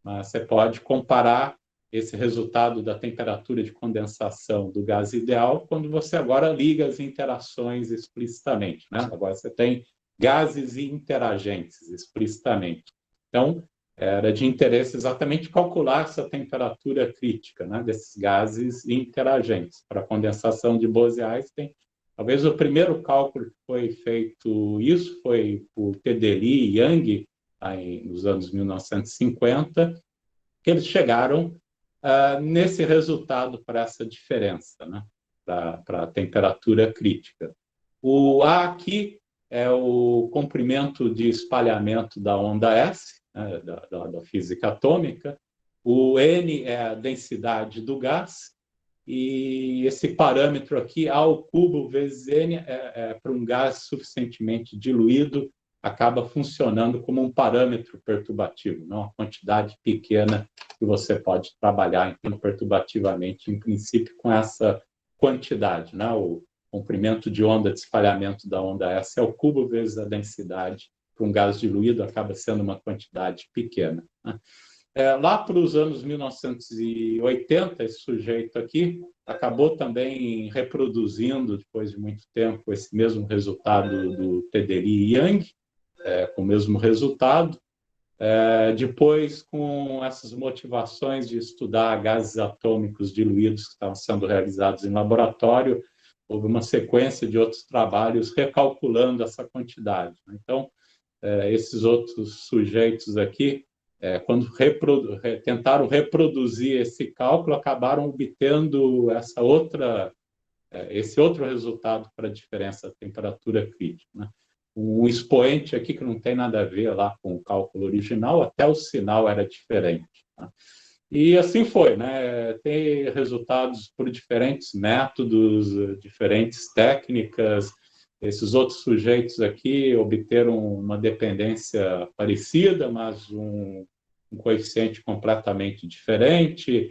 mas você pode comparar esse resultado da temperatura de condensação do gás ideal quando você agora liga as interações explicitamente, né? Agora você tem gases interagentes explicitamente. Então, era de interesse exatamente calcular essa temperatura crítica, né, desses gases interagentes para a condensação de Bose-Einstein. Talvez o primeiro cálculo que foi feito isso foi por Tedeli e Yang, nos anos 1950, que eles chegaram nesse resultado para essa diferença, né, para a temperatura crítica. O A aqui é o comprimento de espalhamento da onda S, né, da física atômica. O N é a densidade do gás, e esse parâmetro aqui, A ao cubo vezes N, para um gás suficientemente diluído, acaba funcionando como um parâmetro perturbativo, não uma quantidade pequena que você pode trabalhar então, perturbativamente, em princípio, com essa quantidade, né? O comprimento de onda de espalhamento da onda S é o cubo vezes a densidade. Para um gás diluído, acaba sendo uma quantidade pequena, né? Lá para os anos 1980, esse sujeito aqui acabou também reproduzindo, depois de muito tempo, esse mesmo resultado do Tedeli e Yang, com o mesmo resultado. Depois, com essas motivações de estudar gases atômicos diluídos que estavam sendo realizados em laboratório, houve uma sequência de outros trabalhos recalculando essa quantidade. Então, esses outros sujeitos aqui, quando tentaram reproduzir esse cálculo, acabaram obtendo esse outro resultado para a diferença da temperatura crítica, né? Um expoente aqui que não tem nada a ver lá com o cálculo original, até o sinal era diferente, né? E assim foi, né? Tem resultados por diferentes métodos, diferentes técnicas. Esses outros sujeitos aqui obteram uma dependência parecida, mas um coeficiente completamente diferente,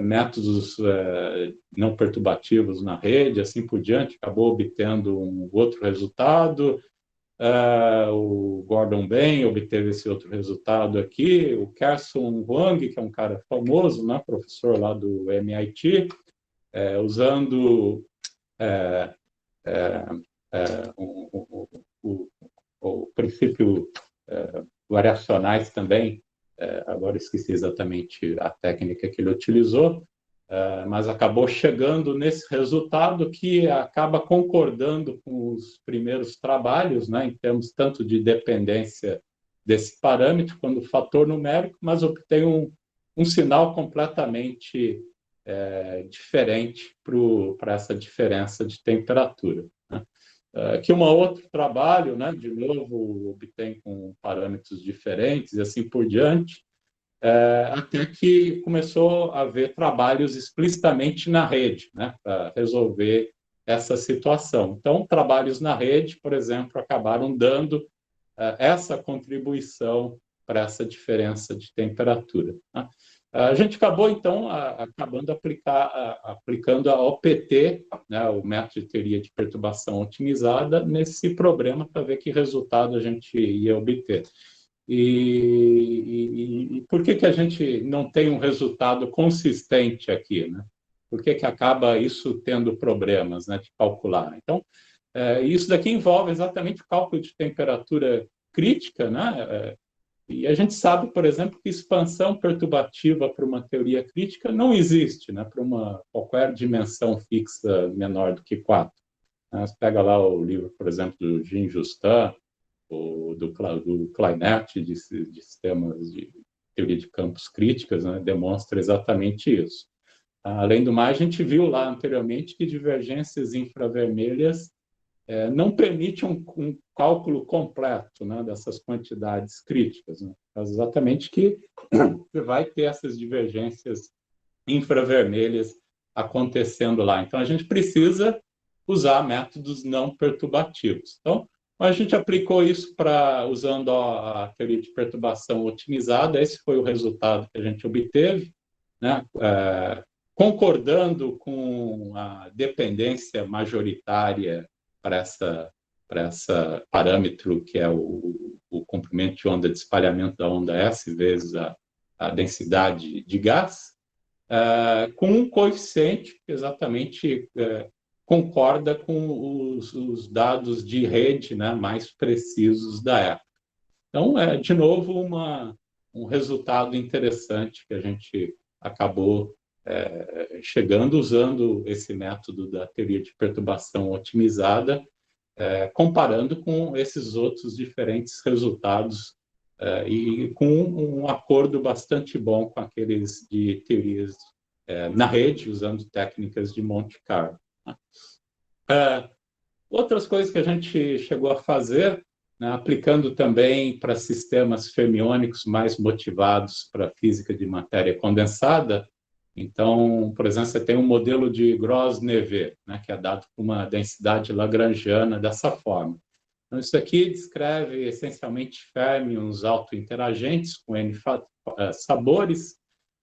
métodos não perturbativos na rede, assim por diante, acabou obtendo um outro resultado. O Gordon Ben obteve esse outro resultado aqui, o Kerson Huang, que é um cara famoso, né, professor lá do MIT, usando o princípio variacionais também, agora esqueci exatamente a técnica que ele utilizou, mas acabou chegando nesse resultado que acaba concordando com os primeiros trabalhos, né, em termos tanto de dependência desse parâmetro quanto do fator numérico, mas obtém um sinal completamente diferente para essa diferença de temperatura, né? Aqui um outro trabalho, né, de novo, obtém com parâmetros diferentes e assim por diante, até que começou a haver trabalhos explicitamente na rede, né, para resolver essa situação. Então, trabalhos na rede, por exemplo, acabaram dando essa contribuição para essa diferença de temperatura, né? A gente acabou, então, aplicando a OPT, né, o método de teoria de perturbação otimizada, nesse problema para ver que resultado a gente ia obter. E por que a gente não tem um resultado consistente aqui, né? Por que acaba isso tendo problemas, né, de calcular? Então, isso daqui envolve exatamente o cálculo de temperatura crítica, né? E a gente sabe, por exemplo, que expansão perturbativa para uma teoria crítica não existe, né, para qualquer dimensão fixa menor do que 4. Você pega lá o livro, por exemplo, do Jean Justin, ou do Kleinet, de sistemas de teoria de campos críticas, né, demonstra exatamente isso. Além do mais, a gente viu lá anteriormente que divergências infravermelhas não permite um cálculo completo, né, dessas quantidades críticas, né? Exatamente que você vai ter essas divergências infravermelhas acontecendo lá. Então, a gente precisa usar métodos não perturbativos. Então, a gente aplicou isso usando a teoria de perturbação otimizada. Esse foi o resultado que a gente obteve, né? Concordando com a dependência majoritária para essa parâmetro que é o comprimento de onda de espalhamento da onda S vezes a densidade de gás, com um coeficiente que exatamente concorda com os dados de rede, né, mais precisos da época. Então, de novo, um resultado interessante que a gente acabou chegando usando esse método da teoria de perturbação otimizada, comparando com esses outros diferentes resultados e com um acordo bastante bom com aqueles de teorias na rede, usando técnicas de Monte Carlo. Outras coisas que a gente chegou a fazer, né, aplicando também para sistemas fermiônicos mais motivados para a física de matéria condensada. Então, por exemplo, você tem um modelo de Gros-Neve, né, que é dado por uma densidade lagrangiana dessa forma. Então, isso aqui descreve essencialmente férmions autointeragentes com N sabores.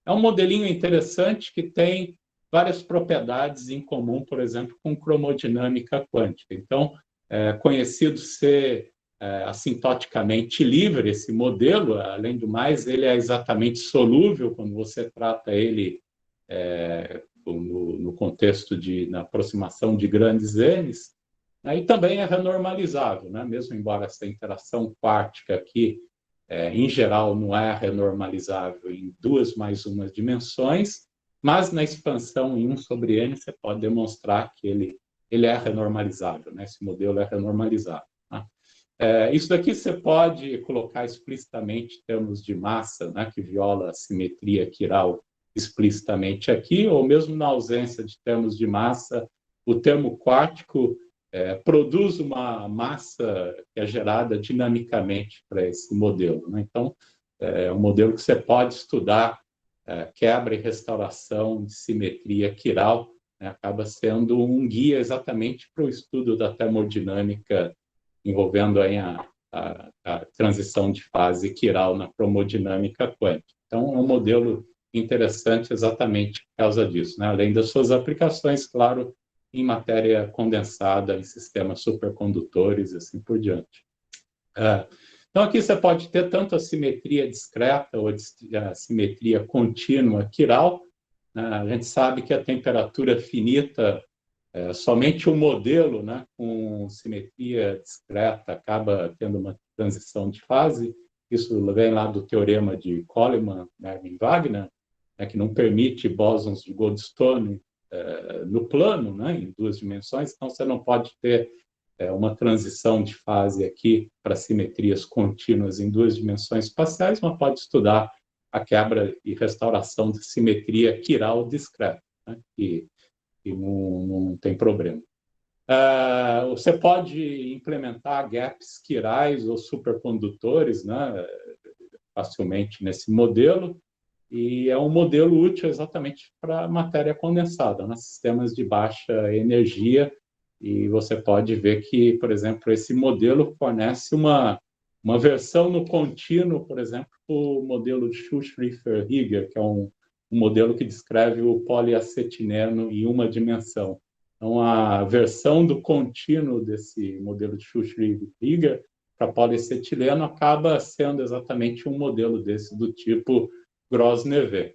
É um modelinho interessante que tem várias propriedades em comum, por exemplo, com cromodinâmica quântica. Então, é conhecido ser assintoticamente livre esse modelo. Além do mais, ele é exatamente solúvel quando você trata ele no contexto na aproximação de grandes N's. E também é renormalizável, né? Mesmo embora essa interação quártica aqui, em geral, não é renormalizável em 2 mais 1 dimensões, mas na expansão em 1 sobre n você pode demonstrar que ele é renormalizável, né? Esse modelo é renormalizável, tá? Isso daqui você pode colocar explicitamente em termos de massa, né, que viola a simetria quiral explicitamente aqui, ou mesmo na ausência de termos de massa, o termo quártico produz uma massa que é gerada dinamicamente para esse modelo, né? Então, é um modelo que você pode estudar quebra e restauração de simetria quiral, né? Acaba sendo um guia exatamente para o estudo da termodinâmica envolvendo aí a transição de fase quiral na cromodinâmica quântica. Então, é um modelo interessante exatamente por causa disso, né? Além das suas aplicações, claro, em matéria condensada, em sistemas supercondutores e assim por diante. Então, aqui você pode ter tanto a simetria discreta ou a simetria contínua quiral. A gente sabe que a temperatura finita, somente o modelo, né, com simetria discreta acaba tendo uma transição de fase. Isso vem lá do teorema de Coleman, Mervin Wagner, né, que não permite bósons de Goldstone no plano, né, em duas dimensões. Então, você não pode ter uma transição de fase aqui para simetrias contínuas em duas dimensões espaciais, mas pode estudar a quebra e restauração de simetria quiral discreta, né, e não tem problema. Você pode implementar gaps quirais ou supercondutores, né, facilmente nesse modelo, e é um modelo útil exatamente para matéria condensada, né, sistemas de baixa energia, e você pode ver que, por exemplo, esse modelo fornece uma versão no contínuo, por exemplo, o modelo de Schuh-Schrieffer-Higger, que é um modelo que descreve o poliacetileno em uma dimensão. Então, a versão do contínuo desse modelo de Schuh-Schrieffer-Higger para poliacetileno acaba sendo exatamente um modelo desse do tipo Gross-Neveu.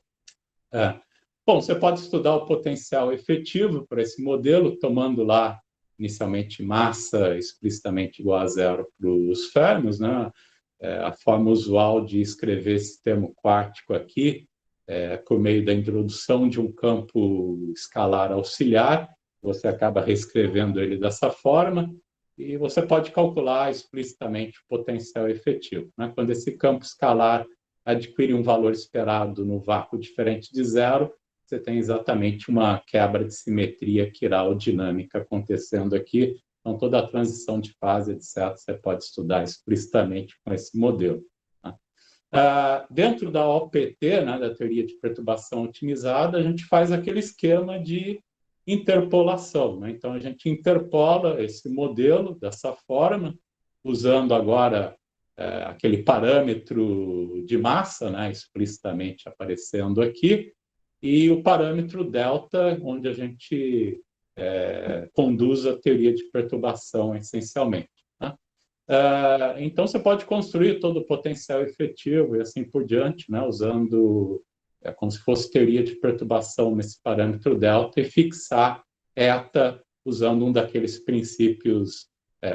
Bom, você pode estudar o potencial efetivo para esse modelo, tomando lá inicialmente massa explicitamente igual a zero para os férmions, né? A forma usual de escrever esse termo quártico aqui por meio da introdução de um campo escalar auxiliar, você acaba reescrevendo ele dessa forma, e você pode calcular explicitamente o potencial efetivo, né? Quando esse campo escalar adquire um valor esperado no vácuo diferente de zero, você tem exatamente uma quebra de simetria quiral dinâmica acontecendo aqui. Então, toda a transição de fase, etc., você pode estudar explicitamente com esse modelo. Dentro da OPT, né, da teoria de perturbação otimizada, a gente faz aquele esquema de interpolação, né? Então, a gente interpola esse modelo dessa forma, usando agora aquele parâmetro de massa, né, explicitamente aparecendo aqui, e o parâmetro delta, onde a gente conduz a teoria de perturbação, essencialmente. Né? Então, você pode construir todo o potencial efetivo e assim por diante, né, usando como se fosse teoria de perturbação nesse parâmetro delta e fixar eta usando um daqueles princípios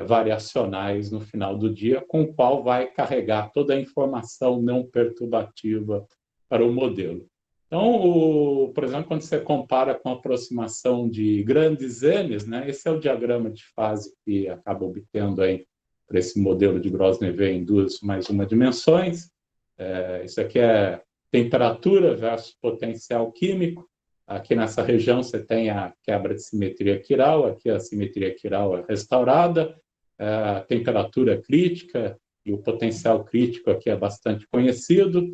variacionais no final do dia, com o qual vai carregar toda a informação não perturbativa para o modelo. Então, por exemplo, quando você compara com a aproximação de grandes N's, né, esse é o diagrama de fase que acaba obtendo aí para esse modelo de Gross-Neveu em duas mais uma dimensões. Isso aqui é temperatura versus potencial químico. Aqui nessa região você tem a quebra de simetria quiral, aqui a simetria quiral é restaurada, a temperatura crítica e o potencial crítico aqui é bastante conhecido.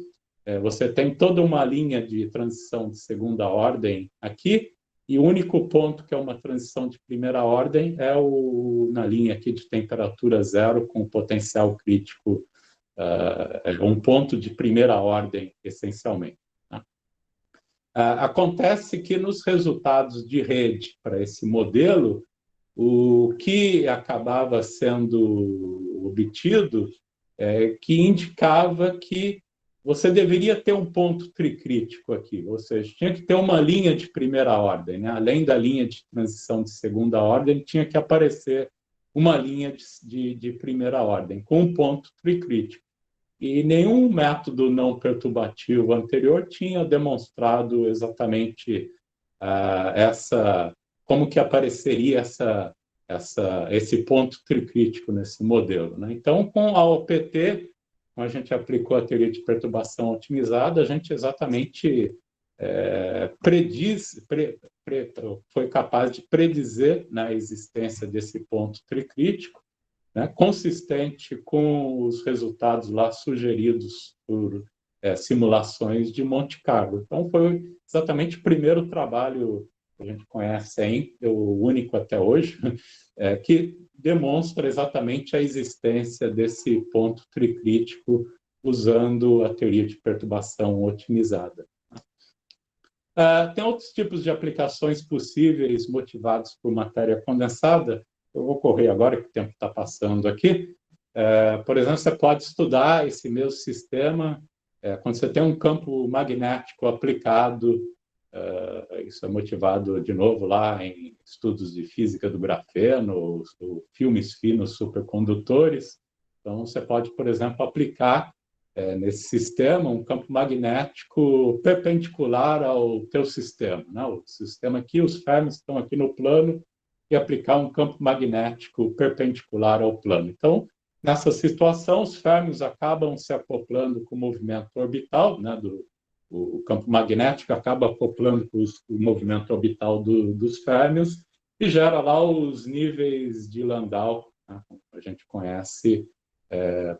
Você tem toda uma linha de transição de segunda ordem aqui, e o único ponto que é uma transição de primeira ordem é na linha aqui de temperatura zero com potencial crítico, é um ponto de primeira ordem, essencialmente. Né? Acontece que nos resultados de rede para esse modelo, o que acabava sendo obtido que indicava que você deveria ter um ponto tricrítico aqui, ou seja, tinha que ter uma linha de primeira ordem, né? Além da linha de transição de segunda ordem, tinha que aparecer uma linha de primeira ordem, com um ponto tricrítico. E nenhum método não perturbativo anterior tinha demonstrado exatamente como que apareceria esse ponto tricrítico nesse modelo, né? Então, com a OPT, quando a gente aplicou a teoria de perturbação otimizada, a gente exatamente foi capaz de predizer, né, a existência desse ponto tricrítico, né, consistente com os resultados lá sugeridos por simulações de Monte Carlo. Então, foi exatamente o primeiro trabalho que a gente conhece aí, o único até hoje, que demonstra exatamente a existência desse ponto tricrítico usando a teoria de perturbação otimizada. Tem outros tipos de aplicações possíveis motivados por matéria condensada. Eu vou correr agora, que o tempo está passando aqui. Por exemplo, você pode estudar esse mesmo sistema quando você tem um campo magnético aplicado. Isso é motivado, de novo, lá em estudos de física do grafeno, filmes finos supercondutores. Então, você pode, por exemplo, aplicar nesse sistema um campo magnético perpendicular ao teu sistema, né? O sistema aqui, os férmions estão aqui no plano, e aplicar um campo magnético perpendicular ao plano. Então, nessa situação, os férmions acabam se acoplando com o movimento orbital, né, o campo magnético acaba acoplando com o movimento orbital dos férmions e gera lá os níveis de Landau, né, como a gente conhece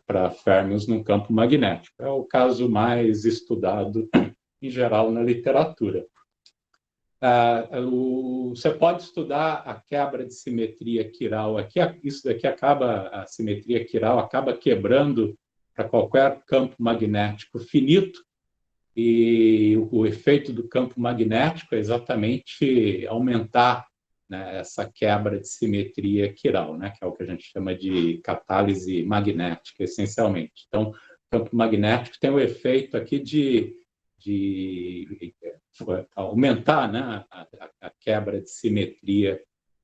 para férmions num campo magnético. É o caso mais estudado, em geral, na literatura. Você pode estudar a quebra de simetria quiral aqui. Isso daqui a simetria quiral acaba quebrando para qualquer campo magnético finito, e o efeito do campo magnético é exatamente aumentar, né, essa quebra de simetria quiral, né, que é o que a gente chama de catálise magnética, essencialmente. Então, o campo magnético tem o efeito aqui de aumentar, né, a quebra de simetria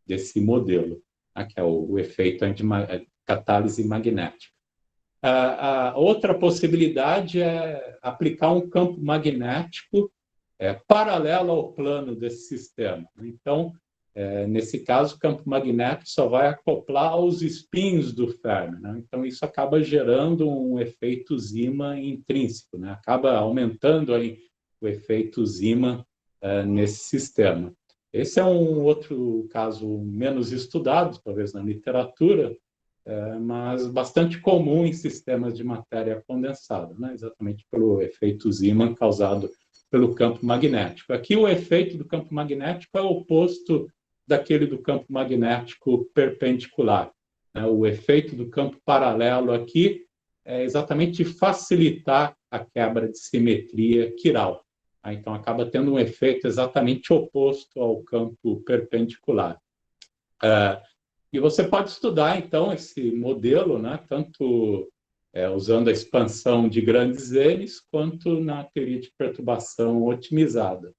desse modelo, né, que é o efeito de catálise magnética. A outra possibilidade é aplicar um campo magnético paralelo ao plano desse sistema. Então, nesse caso, o campo magnético só vai acoplar aos spins do férmion, né? Então, isso acaba gerando um efeito Zeeman intrínseco, né? Acaba aumentando aí o efeito Zeeman nesse sistema. Esse é um outro caso menos estudado, talvez, na literatura, mas bastante comum em sistemas de matéria condensada, né? Exatamente pelo efeito Zeeman causado pelo campo magnético. Aqui, o efeito do campo magnético é o oposto daquele do campo magnético perpendicular, né? O efeito do campo paralelo aqui é exatamente facilitar a quebra de simetria quiral. Então, acaba tendo um efeito exatamente oposto ao campo perpendicular. E você pode estudar, então, esse modelo, né, tanto usando a expansão de grandes N's, quanto na teoria de perturbação otimizada.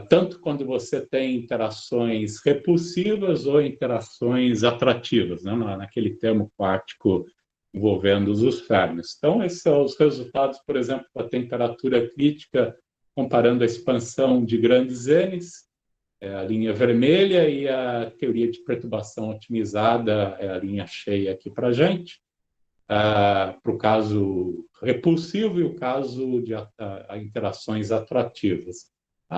Tanto quando você tem interações repulsivas ou interações atrativas, né, naquele termo quântico envolvendo os férmions. Então, esses são os resultados, por exemplo, da temperatura crítica, comparando a expansão de grandes N's, a linha vermelha, e a teoria de perturbação otimizada é a linha cheia aqui para a gente, para o caso repulsivo e o caso de interações atrativas.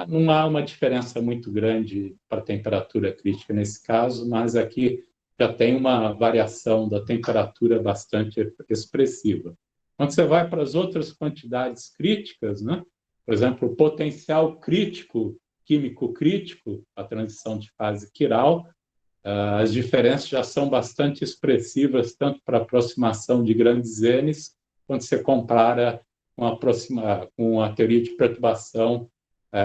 Não há uma diferença muito grande para a temperatura crítica nesse caso, mas aqui já tem uma variação da temperatura bastante expressiva. Quando você vai para as outras quantidades críticas, né? Por exemplo, o potencial crítico, químico crítico, a transição de fase quiral, as diferenças já são bastante expressivas, tanto para a aproximação de grandes N's, quando você compara com a teoria de perturbação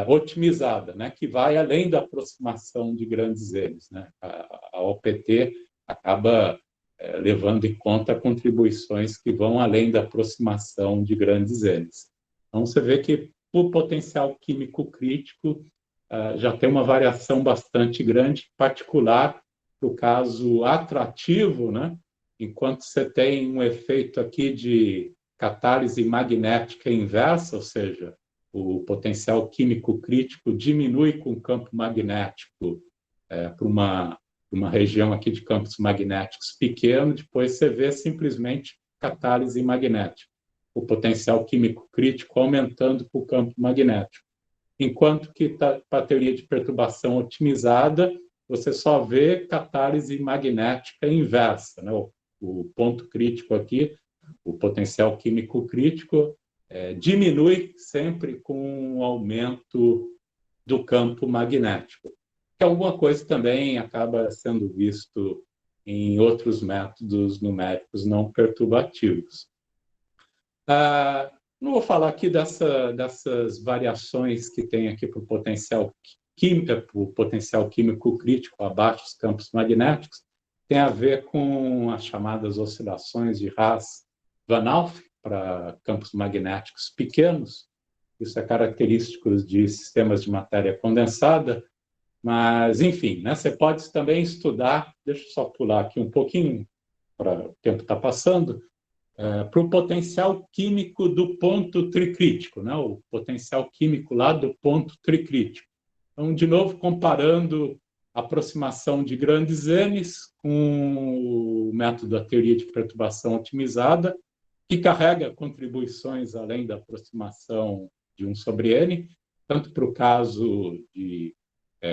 otimizada, né, que vai além da aproximação de grandes N's, né? A OPT acaba levando em conta contribuições que vão além da aproximação de grandes N's. Então, você vê que o potencial químico crítico já tem uma variação bastante grande, particular para o caso atrativo, né? Enquanto você tem um efeito aqui de catálise magnética inversa, ou seja, o potencial químico crítico diminui com o campo magnético para uma região aqui de campos magnéticos pequeno, depois você vê simplesmente catálise magnética, o potencial químico crítico aumentando para o campo magnético. Enquanto que para a teoria de perturbação otimizada, você só vê catálise magnética inversa, né? O ponto crítico aqui, o potencial químico crítico, diminui sempre com o aumento do campo magnético, que alguma coisa também acaba sendo visto em outros métodos numéricos não perturbativos. Não vou falar aqui dessas variações que tem aqui para o potencial químico crítico abaixo dos campos magnéticos, tem a ver com as chamadas oscilações de Haas-Van Alphen para campos magnéticos pequenos. Isso é característico de sistemas de matéria condensada, mas, enfim, né, você pode também estudar, deixa eu só pular aqui um pouquinho, para o tempo está passando, para o potencial químico do ponto tricrítico, né, o potencial químico lá do ponto tricrítico. Então, de novo, comparando a aproximação de grandes N's com o método da teoria de perturbação otimizada, que carrega contribuições além da aproximação de 1 sobre N, tanto para o caso de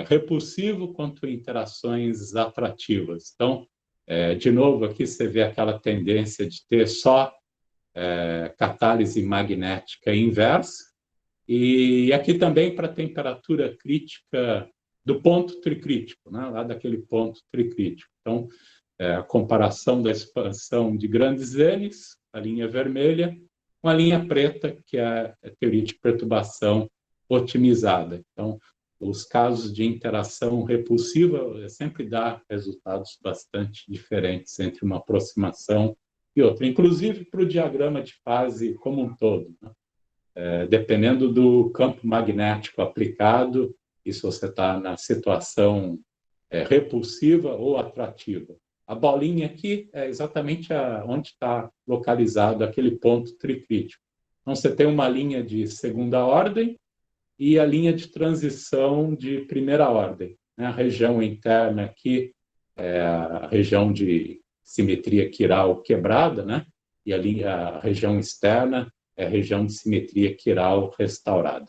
repulsivo quanto interações atrativas. Então, de novo, aqui você vê aquela tendência de ter só catálise magnética inversa, e aqui também para a temperatura crítica do ponto tricrítico, né? Lá daquele ponto tricrítico. Então, a comparação da expansão de grandes N's, a linha vermelha, com a linha preta, que é a teoria de perturbação otimizada. Então, os casos de interação repulsiva sempre dá resultados bastante diferentes entre uma aproximação e outra, inclusive para o diagrama de fase como um todo, né? Dependendo do campo magnético aplicado, e se você está na situação repulsiva ou atrativa. A bolinha aqui é exatamente onde está localizado aquele ponto tricrítico. Então, você tem uma linha de segunda ordem e a linha de transição de primeira ordem. A região interna aqui é a região de simetria quiral quebrada, né? E ali a região externa é a região de simetria quiral restaurada.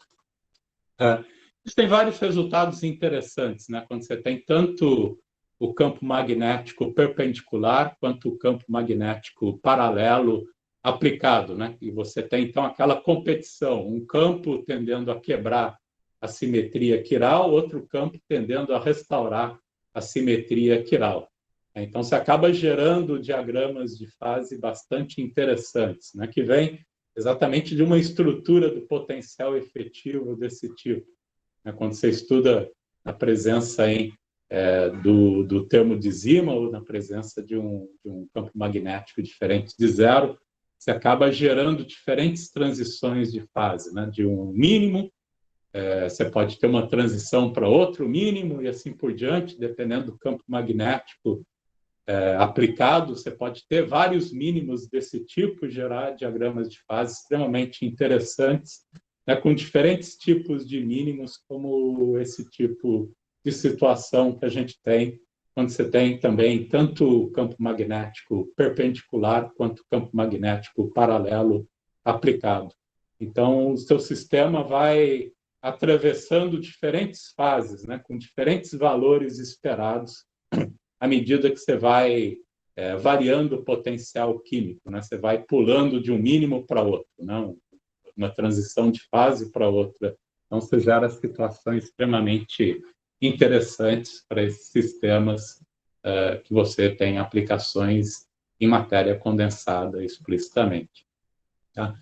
Isso tem vários resultados interessantes, né? Quando você tem tanto o campo magnético perpendicular quanto o campo magnético paralelo aplicado, né? E você tem, então, aquela competição, um campo tendendo a quebrar a simetria quiral, outro campo tendendo a restaurar a simetria quiral. Então, você acaba gerando diagramas de fase bastante interessantes, né? Que vem exatamente de uma estrutura do potencial efetivo desse tipo. Quando você estuda a presença do termo de Zeeman, ou na presença de um campo magnético diferente de zero, você acaba gerando diferentes transições de fase, né? De um mínimo, você pode ter uma transição para outro mínimo e assim por diante, dependendo do campo magnético aplicado, você pode ter vários mínimos desse tipo, gerar diagramas de fase extremamente interessantes, né, com diferentes tipos de mínimos, como esse tipo de situação que a gente tem, quando você tem também tanto o campo magnético perpendicular quanto o campo magnético paralelo aplicado. Então, o seu sistema vai atravessando diferentes fases, né, com diferentes valores esperados, à medida que você vai variando o potencial químico, né? Você vai pulando de um mínimo para outro, né? Uma transição de fase para outra. Então, você gera situações extremamente interessantes para esses sistemas que você tem aplicações em matéria condensada explicitamente. Tá?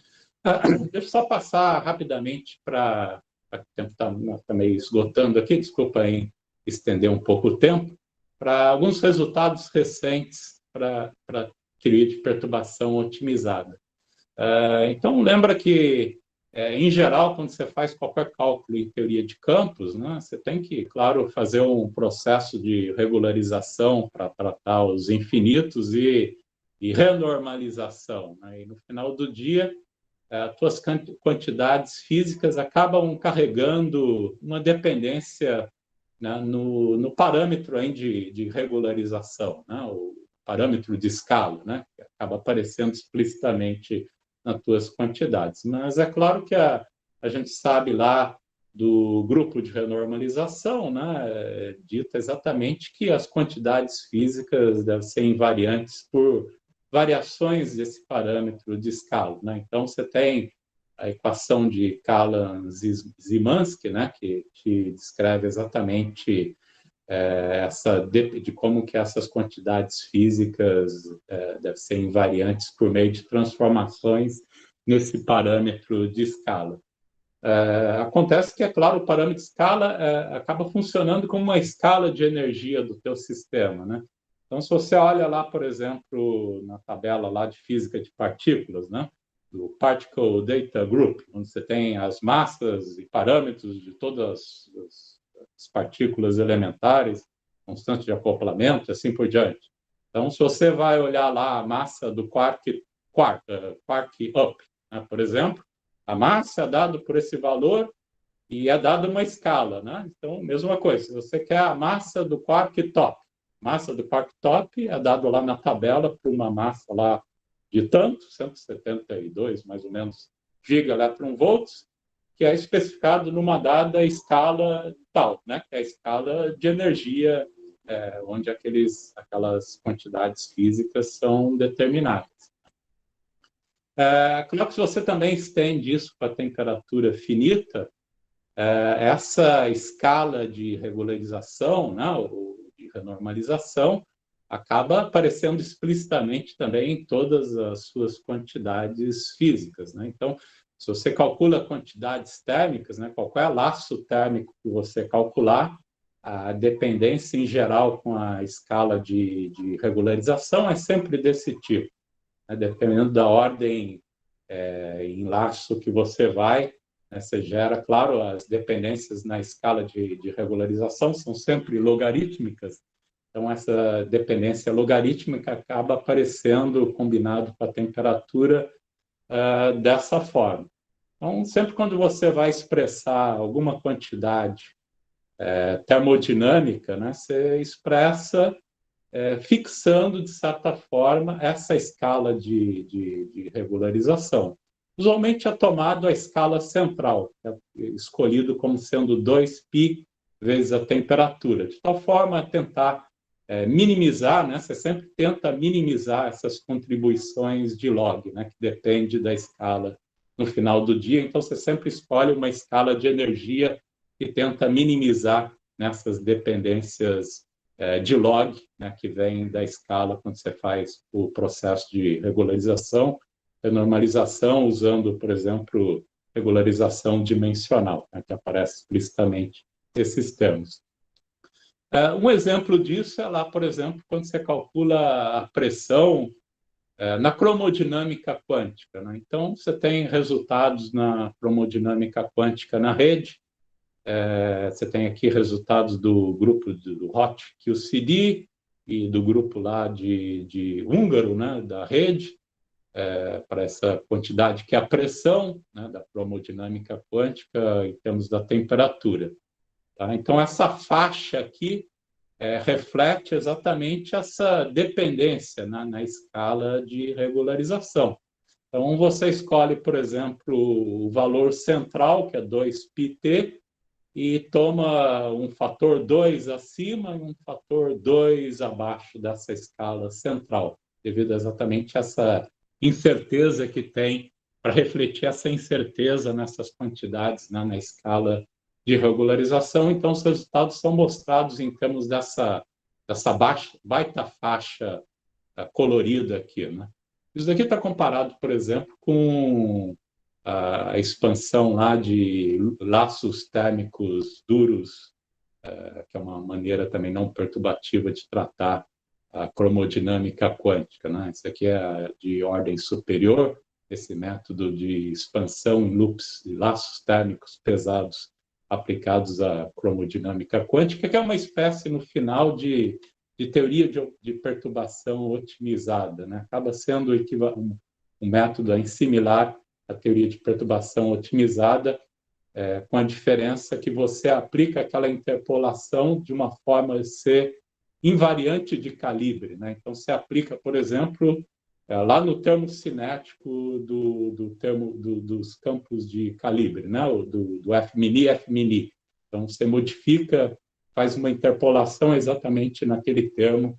Deixa eu só passar rapidamente para... O tempo está meio esgotando aqui, desculpa em estender um pouco o tempo, para alguns resultados recentes para teoria de perturbação otimizada. Então, lembra que, em geral, quando você faz qualquer cálculo em teoria de campos, né, você tem que, claro, fazer um processo de regularização para tratar os infinitos e renormalização, né? E no final do dia, as suas quantidades físicas acabam carregando uma dependência né, no parâmetro aí de regularização, né, o parâmetro de escala, né, que acaba aparecendo explicitamente nas tuas quantidades. Mas é claro que a gente sabe lá do grupo de renormalização, né, dita exatamente que as quantidades físicas devem ser invariantes por variações desse parâmetro de escala, né? Então, você tem a equação de Kalan-Szymanski, né, que descreve exatamente de como que essas quantidades físicas devem ser invariantes por meio de transformações nesse parâmetro de escala. Acontece que, é claro, o parâmetro de escala acaba funcionando como uma escala de energia do teu sistema, né? Então, se você olha lá, por exemplo, na tabela lá de física de partículas, né, do Particle Data Group, onde você tem as massas e parâmetros de todas as partículas elementares, constante de acoplamento, e assim por diante. Então, se você vai olhar lá a massa do quark up, né, por exemplo, a massa é dada por esse valor e é dada uma escala, né? Então, mesma coisa, se você quer a massa do quark top é dado lá na tabela por uma massa lá de tanto, 172, mais ou menos, gigaelectronvolts, que é especificado numa dada escala tal, né? Que é a escala de energia, onde aquelas quantidades físicas são determinadas. Claro que se você também estende isso para a temperatura finita, essa escala de regularização, né, ou de renormalização, acaba aparecendo explicitamente também em todas as suas quantidades físicas, né? Então, se você calcula quantidades térmicas, né, qualquer laço térmico que você calcular, a dependência em geral com a escala de regularização é sempre desse tipo, né? Dependendo da ordem em laço que você vai, né, você gera, claro, as dependências na escala de regularização são sempre logarítmicas, então essa dependência logarítmica acaba aparecendo combinado com a temperatura dessa forma. Então, sempre quando você vai expressar alguma quantidade termodinâmica, né, você expressa fixando, de certa forma, essa escala de regularização. Usualmente é tomado a escala central, escolhido como sendo 2π vezes a temperatura, de tal forma a tentar minimizar, né? Você sempre tenta minimizar essas contribuições de log, né? Que depende da escala no final do dia, então você sempre escolhe uma escala de energia que tenta minimizar nessas dependências de log, né, que vem da escala quando você faz o processo de regularização, normalização, usando, por exemplo, regularização dimensional, né, que aparece explicitamente esses termos. Um exemplo disso é lá, por exemplo, quando você calcula a pressão na cromodinâmica quântica, né? Então, você tem resultados na cromodinâmica quântica na rede. Você tem aqui resultados do grupo do HOT-QCD e do grupo lá de húngaro, né, da rede, para essa quantidade que é a pressão, né, da cromodinâmica quântica em termos da temperatura. Tá? Então, essa faixa aqui reflete exatamente essa dependência, né, na escala de regularização. Então, você escolhe, por exemplo, o valor central, que é 2πt, e toma um fator 2 acima e um fator 2 abaixo dessa escala central, devido exatamente a essa incerteza que tem, para refletir essa incerteza nessas quantidades, né, na escala de regularização. Então, os resultados são mostrados em termos dessa baita faixa colorida aqui, né? Isso daqui está comparado, por exemplo, com a expansão lá de laços térmicos duros, que é uma maneira também não perturbativa de tratar a cromodinâmica quântica, né? Isso aqui é de ordem superior, esse método de expansão em loops de laços térmicos pesados aplicados à cromodinâmica quântica, que é uma espécie, no final, de teoria de perturbação otimizada, né? Acaba sendo um método similar à teoria de perturbação otimizada, com a diferença que você aplica aquela interpolação de uma forma a ser invariante de calibre, né? Então, você aplica, por exemplo, lá no termo cinético dos campos de calibre, né? Do F-mini e F-mini. Então, você modifica, faz uma interpolação exatamente naquele termo.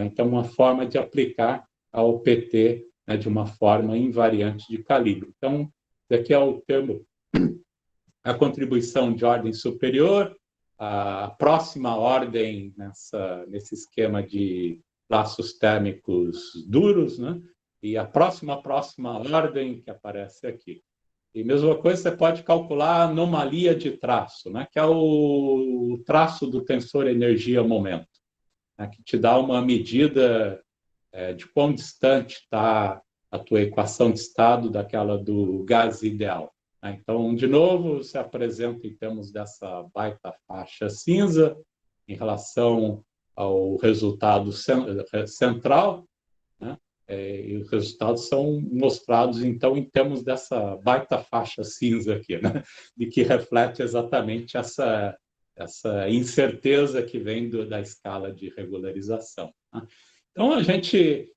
Então, uma forma de aplicar a OPT, né, de uma forma invariante de calibre. Então, daqui é o termo, a contribuição de ordem superior, a próxima ordem nesse esquema de laços térmicos duros, né? E a próxima ordem que aparece aqui. E mesma coisa, você pode calcular a anomalia de traço, né? Que é o traço do tensor energia-momento, né? Que te dá uma medida de quão distante está a tua equação de estado daquela do gás ideal. Então, de novo, se apresenta em termos dessa baita faixa cinza em relação ao resultado central, né? E os resultados são mostrados, então, em termos dessa baita faixa cinza aqui, né? De que reflete exatamente essa incerteza que vem da escala de regularização, né? Então, a gente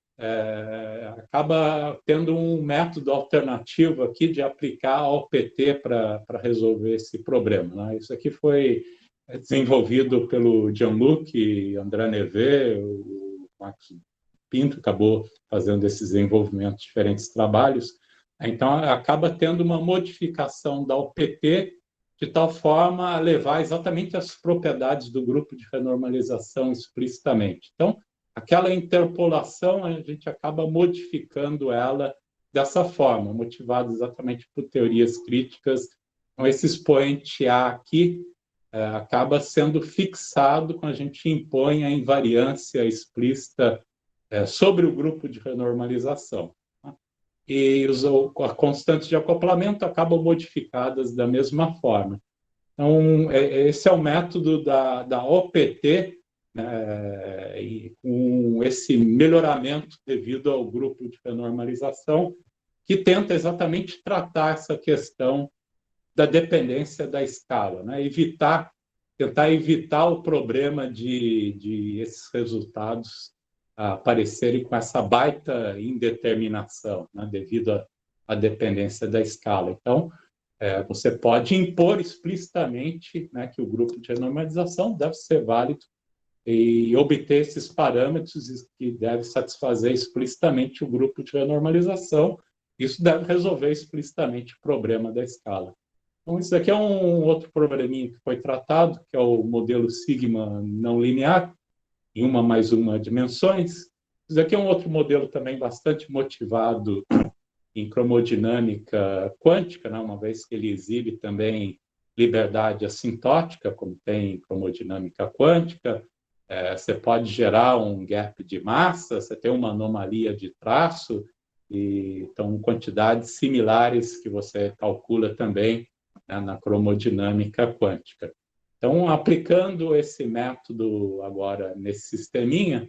acaba tendo um método alternativo aqui de aplicar a OPT para resolver esse problema, né? Isso aqui foi desenvolvido pelo Jean-Luc, André Nevé, o Marcos Pinto acabou fazendo esses desenvolvimentos de diferentes trabalhos. Então, acaba tendo uma modificação da OPT de tal forma a levar exatamente as propriedades do grupo de renormalização explicitamente. Então, aquela interpolação, a gente acaba modificando ela dessa forma, motivado exatamente por teorias críticas. Então, esse expoente A aqui acaba sendo fixado quando a gente impõe a invariância explícita sobre o grupo de renormalização, né? E as constantes de acoplamento acabam modificadas da mesma forma. Então, esse é o método da OPT, e com esse melhoramento devido ao grupo de renormalização, que tenta exatamente tratar essa questão da dependência da escala, né? Tentar evitar o problema de esses resultados aparecerem com essa baita indeterminação, né? Devido à dependência da escala. Então, você pode impor explicitamente, né, que o grupo de renormalização deve ser válido e obter esses parâmetros que deve satisfazer explicitamente o grupo de renormalização. Isso deve resolver explicitamente o problema da escala. Então, isso aqui é um outro probleminha que foi tratado, que é o modelo sigma não linear, em 1 mais 1 dimensões. Isso aqui é um outro modelo também bastante motivado em cromodinâmica quântica, né, uma vez que ele exibe também liberdade assintótica, como tem em cromodinâmica quântica. Você pode gerar um gap de massa, você tem uma anomalia de traço, e então quantidades similares que você calcula também, né, na cromodinâmica quântica. Então, aplicando esse método agora nesse sisteminha,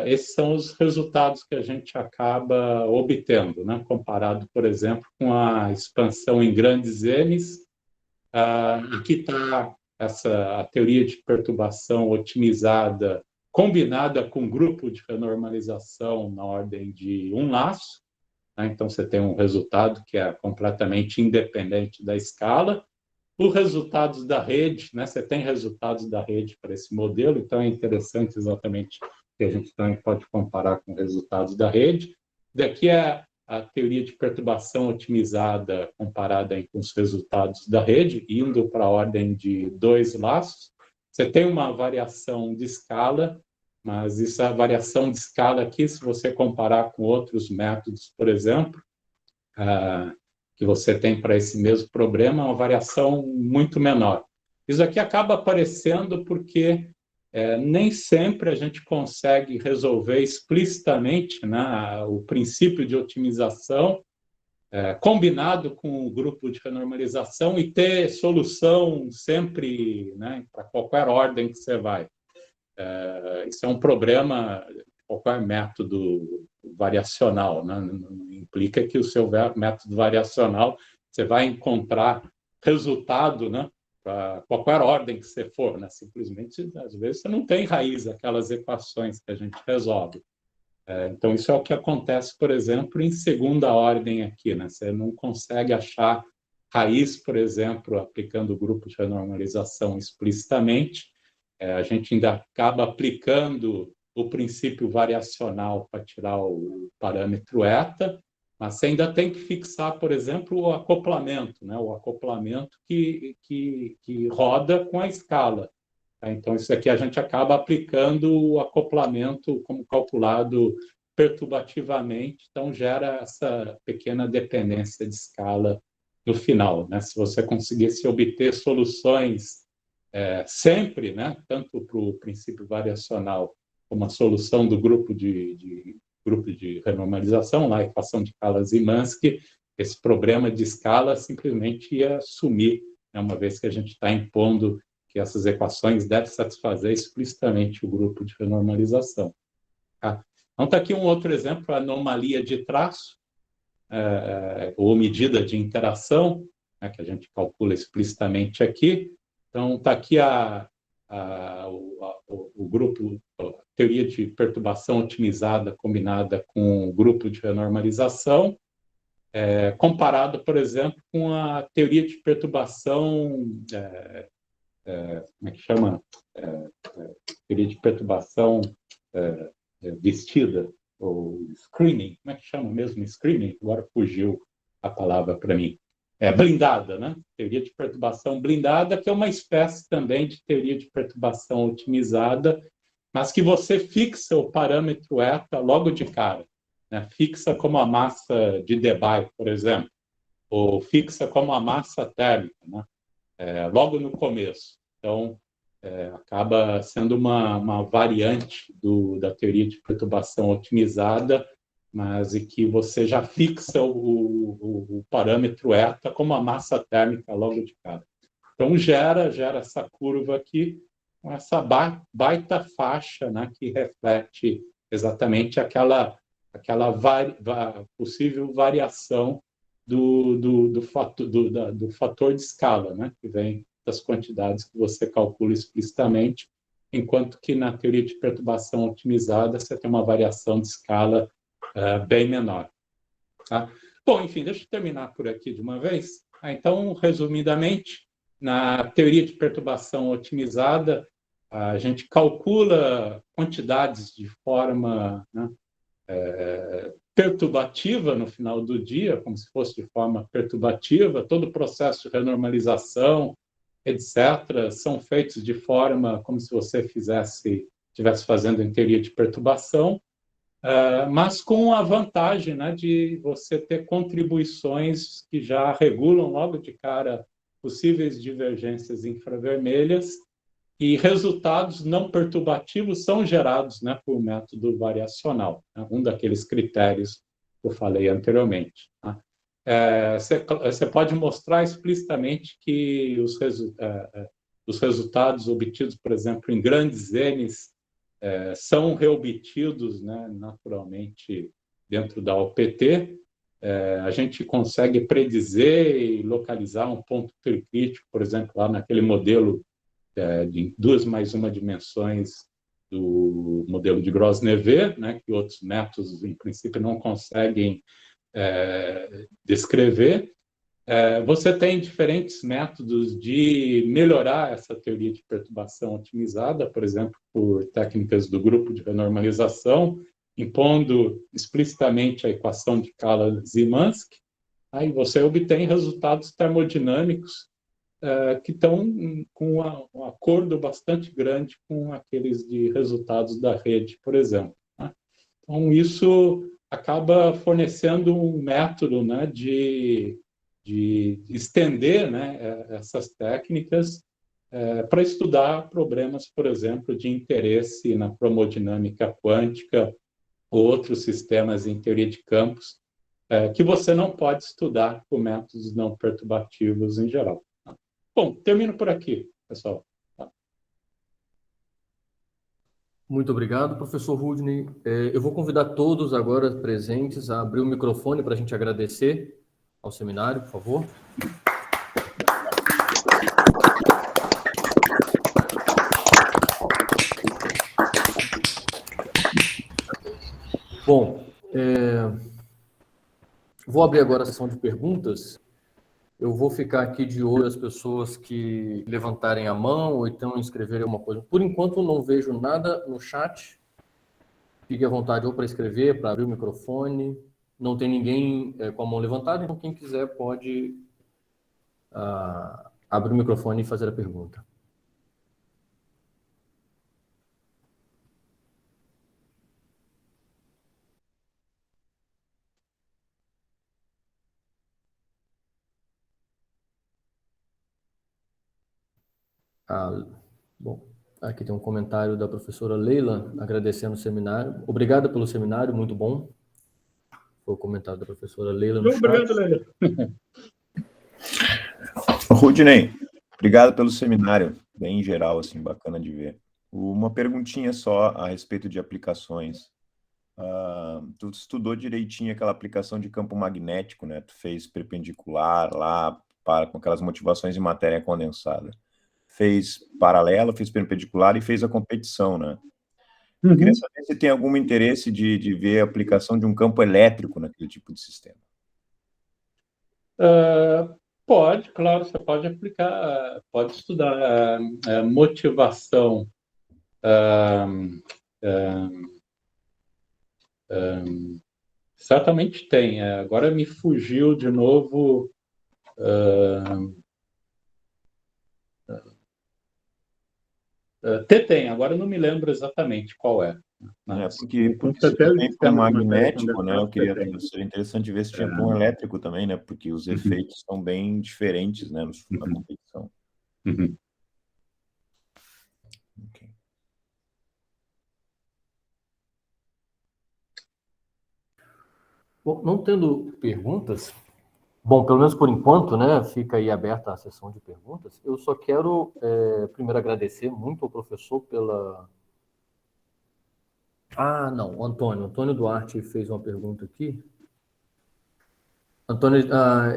esses são os resultados que a gente acaba obtendo, né, comparado, por exemplo, com a expansão em grandes M's, e que está a teoria de perturbação otimizada combinada com grupo de renormalização na ordem de um laço, né? Então, você tem um resultado que é completamente independente da escala. Os resultados da rede, né? Você tem resultados da rede para esse modelo, então é interessante exatamente que a gente também pode comparar com resultados da rede. Daqui é a teoria de perturbação otimizada comparada com os resultados da rede, indo para a ordem de 2 laços. Você tem uma variação de escala, mas essa variação de escala aqui, se você comparar com outros métodos, por exemplo, que você tem para esse mesmo problema, é uma variação muito menor. Isso aqui acaba aparecendo porque nem sempre a gente consegue resolver explicitamente, né, o princípio de otimização combinado com o grupo de renormalização e ter solução sempre, né, para qualquer ordem que você vai. Isso é um problema de qualquer método variacional, né? Implica que o seu método variacional você vai encontrar resultado, né? Para qualquer ordem que você for, né? Simplesmente, às vezes, você não tem raiz aquelas equações que a gente resolve. Então, isso é o que acontece, por exemplo, em segunda ordem aqui, né? Você não consegue achar raiz, por exemplo, aplicando o grupo de renormalização explicitamente. A gente ainda acaba aplicando o princípio variacional para tirar o parâmetro eta, mas você ainda tem que fixar, por exemplo, o acoplamento, né? O acoplamento que roda com a escala. Então, isso aqui a gente acaba aplicando o acoplamento como calculado perturbativamente, então gera essa pequena dependência de escala no final, né? Se você conseguisse obter soluções sempre, né? Tanto para o princípio variacional como a solução do grupo de renormalização, lá, a equação de Kalas-Zzymanski, esse problema de escala simplesmente ia sumir, né? Uma vez que a gente está impondo que essas equações devem satisfazer explicitamente o grupo de renormalização. Tá? Então, está aqui um outro exemplo, a anomalia de traço, ou medida de interação, né, que a gente calcula explicitamente aqui. Então, está aqui o grupo, a teoria de perturbação otimizada combinada com o grupo de renormalização, comparado, por exemplo, com a teoria de perturbação, como é que chama? Teoria de perturbação vestida, ou screening, como é que chama mesmo? Screening, agora fugiu a palavra para mim. Blindada, né? Teoria de perturbação blindada, que é uma espécie também de teoria de perturbação otimizada, mas que você fixa o parâmetro eta logo de cara, né? Fixa como a massa de Debye, por exemplo, ou fixa como a massa térmica, né? Logo no começo. Então, acaba sendo uma variante da teoria de perturbação otimizada, mas em que você já fixa o parâmetro eta como a massa térmica logo de cara. Então, gera essa curva aqui, com essa baita faixa, né, que reflete exatamente aquela possível variação do fator de escala, né, que vem das quantidades que você calcula explicitamente, enquanto que na teoria de perturbação otimizada você tem uma variação de escala bem menor. Tá? Bom, enfim, deixa eu terminar por aqui de uma vez. Então, resumidamente, na teoria de perturbação otimizada, a gente calcula quantidades de forma, né, perturbativa no final do dia, como se fosse de forma perturbativa, todo o processo de renormalização, etc., são feitos de forma como se você estivesse fazendo em teoria de perturbação, mas com a vantagem, né, de você ter contribuições que já regulam logo de cara possíveis divergências infravermelhas e resultados não perturbativos são gerados, né, por método variacional, né, um daqueles critérios que eu falei anteriormente. Tá? Você pode mostrar explicitamente que os resultados obtidos, por exemplo, em grandes N's, são reobtidos, né, naturalmente dentro da OPT. A gente consegue predizer e localizar um ponto pericrítico, por exemplo, lá naquele modelo de 2 mais 1 dimensões do modelo de Gros-Neveu, né, que outros métodos, em princípio, não conseguem descrever. Você tem diferentes métodos de melhorar essa teoria de perturbação otimizada, por exemplo, por técnicas do grupo de renormalização, impondo explicitamente a equação de Kalas-Zzymanski, aí você obtém resultados termodinâmicos que estão com um acordo bastante grande com aqueles de resultados da rede, por exemplo. Né? Então, isso acaba fornecendo um método, né, de estender, né, essas técnicas para estudar problemas, por exemplo, de interesse na cromodinâmica quântica ou outros sistemas em teoria de campos, que você não pode estudar com métodos não perturbativos em geral. Tá? Bom, termino por aqui, pessoal. Tá?
Muito obrigado, professor Rudney. Eu vou convidar todos agora presentes a abrir o microfone para a gente agradecer ao seminário, por favor. Bom, vou abrir agora a sessão de perguntas. Eu vou ficar aqui de olho as pessoas que levantarem a mão ou então escreverem alguma coisa. Por enquanto, não vejo nada no chat. Fique à vontade ou para escrever, para abrir o microfone. Não tem ninguém com a mão levantada, então quem quiser pode abrir o microfone e fazer a pergunta. Bom, aqui tem um comentário da professora Leila, agradecendo o seminário. Obrigada pelo seminário, muito bom. Foi o comentário da professora Leila no chat.
Obrigado, Leila.
Rudney, obrigado pelo seminário, bem geral, assim, bacana de ver. Uma perguntinha só a respeito de aplicações. Tu estudou direitinho aquela aplicação de campo magnético, né? Tu fez perpendicular lá, com aquelas motivações em matéria condensada. Fez paralelo, fez perpendicular e fez a competição, né? Eu queria saber se tem algum interesse de ver a aplicação de um campo elétrico naquele tipo de sistema.
Pode, claro, você pode aplicar, pode estudar motivação, certamente tem. Agora me fugiu de novo. Tem, agora eu não me lembro exatamente qual é.
Porque se tem pão magnético, né? Seria interessante ver se tinha pão elétrico também, né? Porque os efeitos são bem diferentes, né? Na competição. Okay.
Bom, não tendo perguntas, bom, pelo menos por enquanto, né? Fica aí aberta a sessão de perguntas. Eu só quero primeiro agradecer muito ao professor pela... não, o Antônio Duarte fez uma pergunta aqui. Antônio,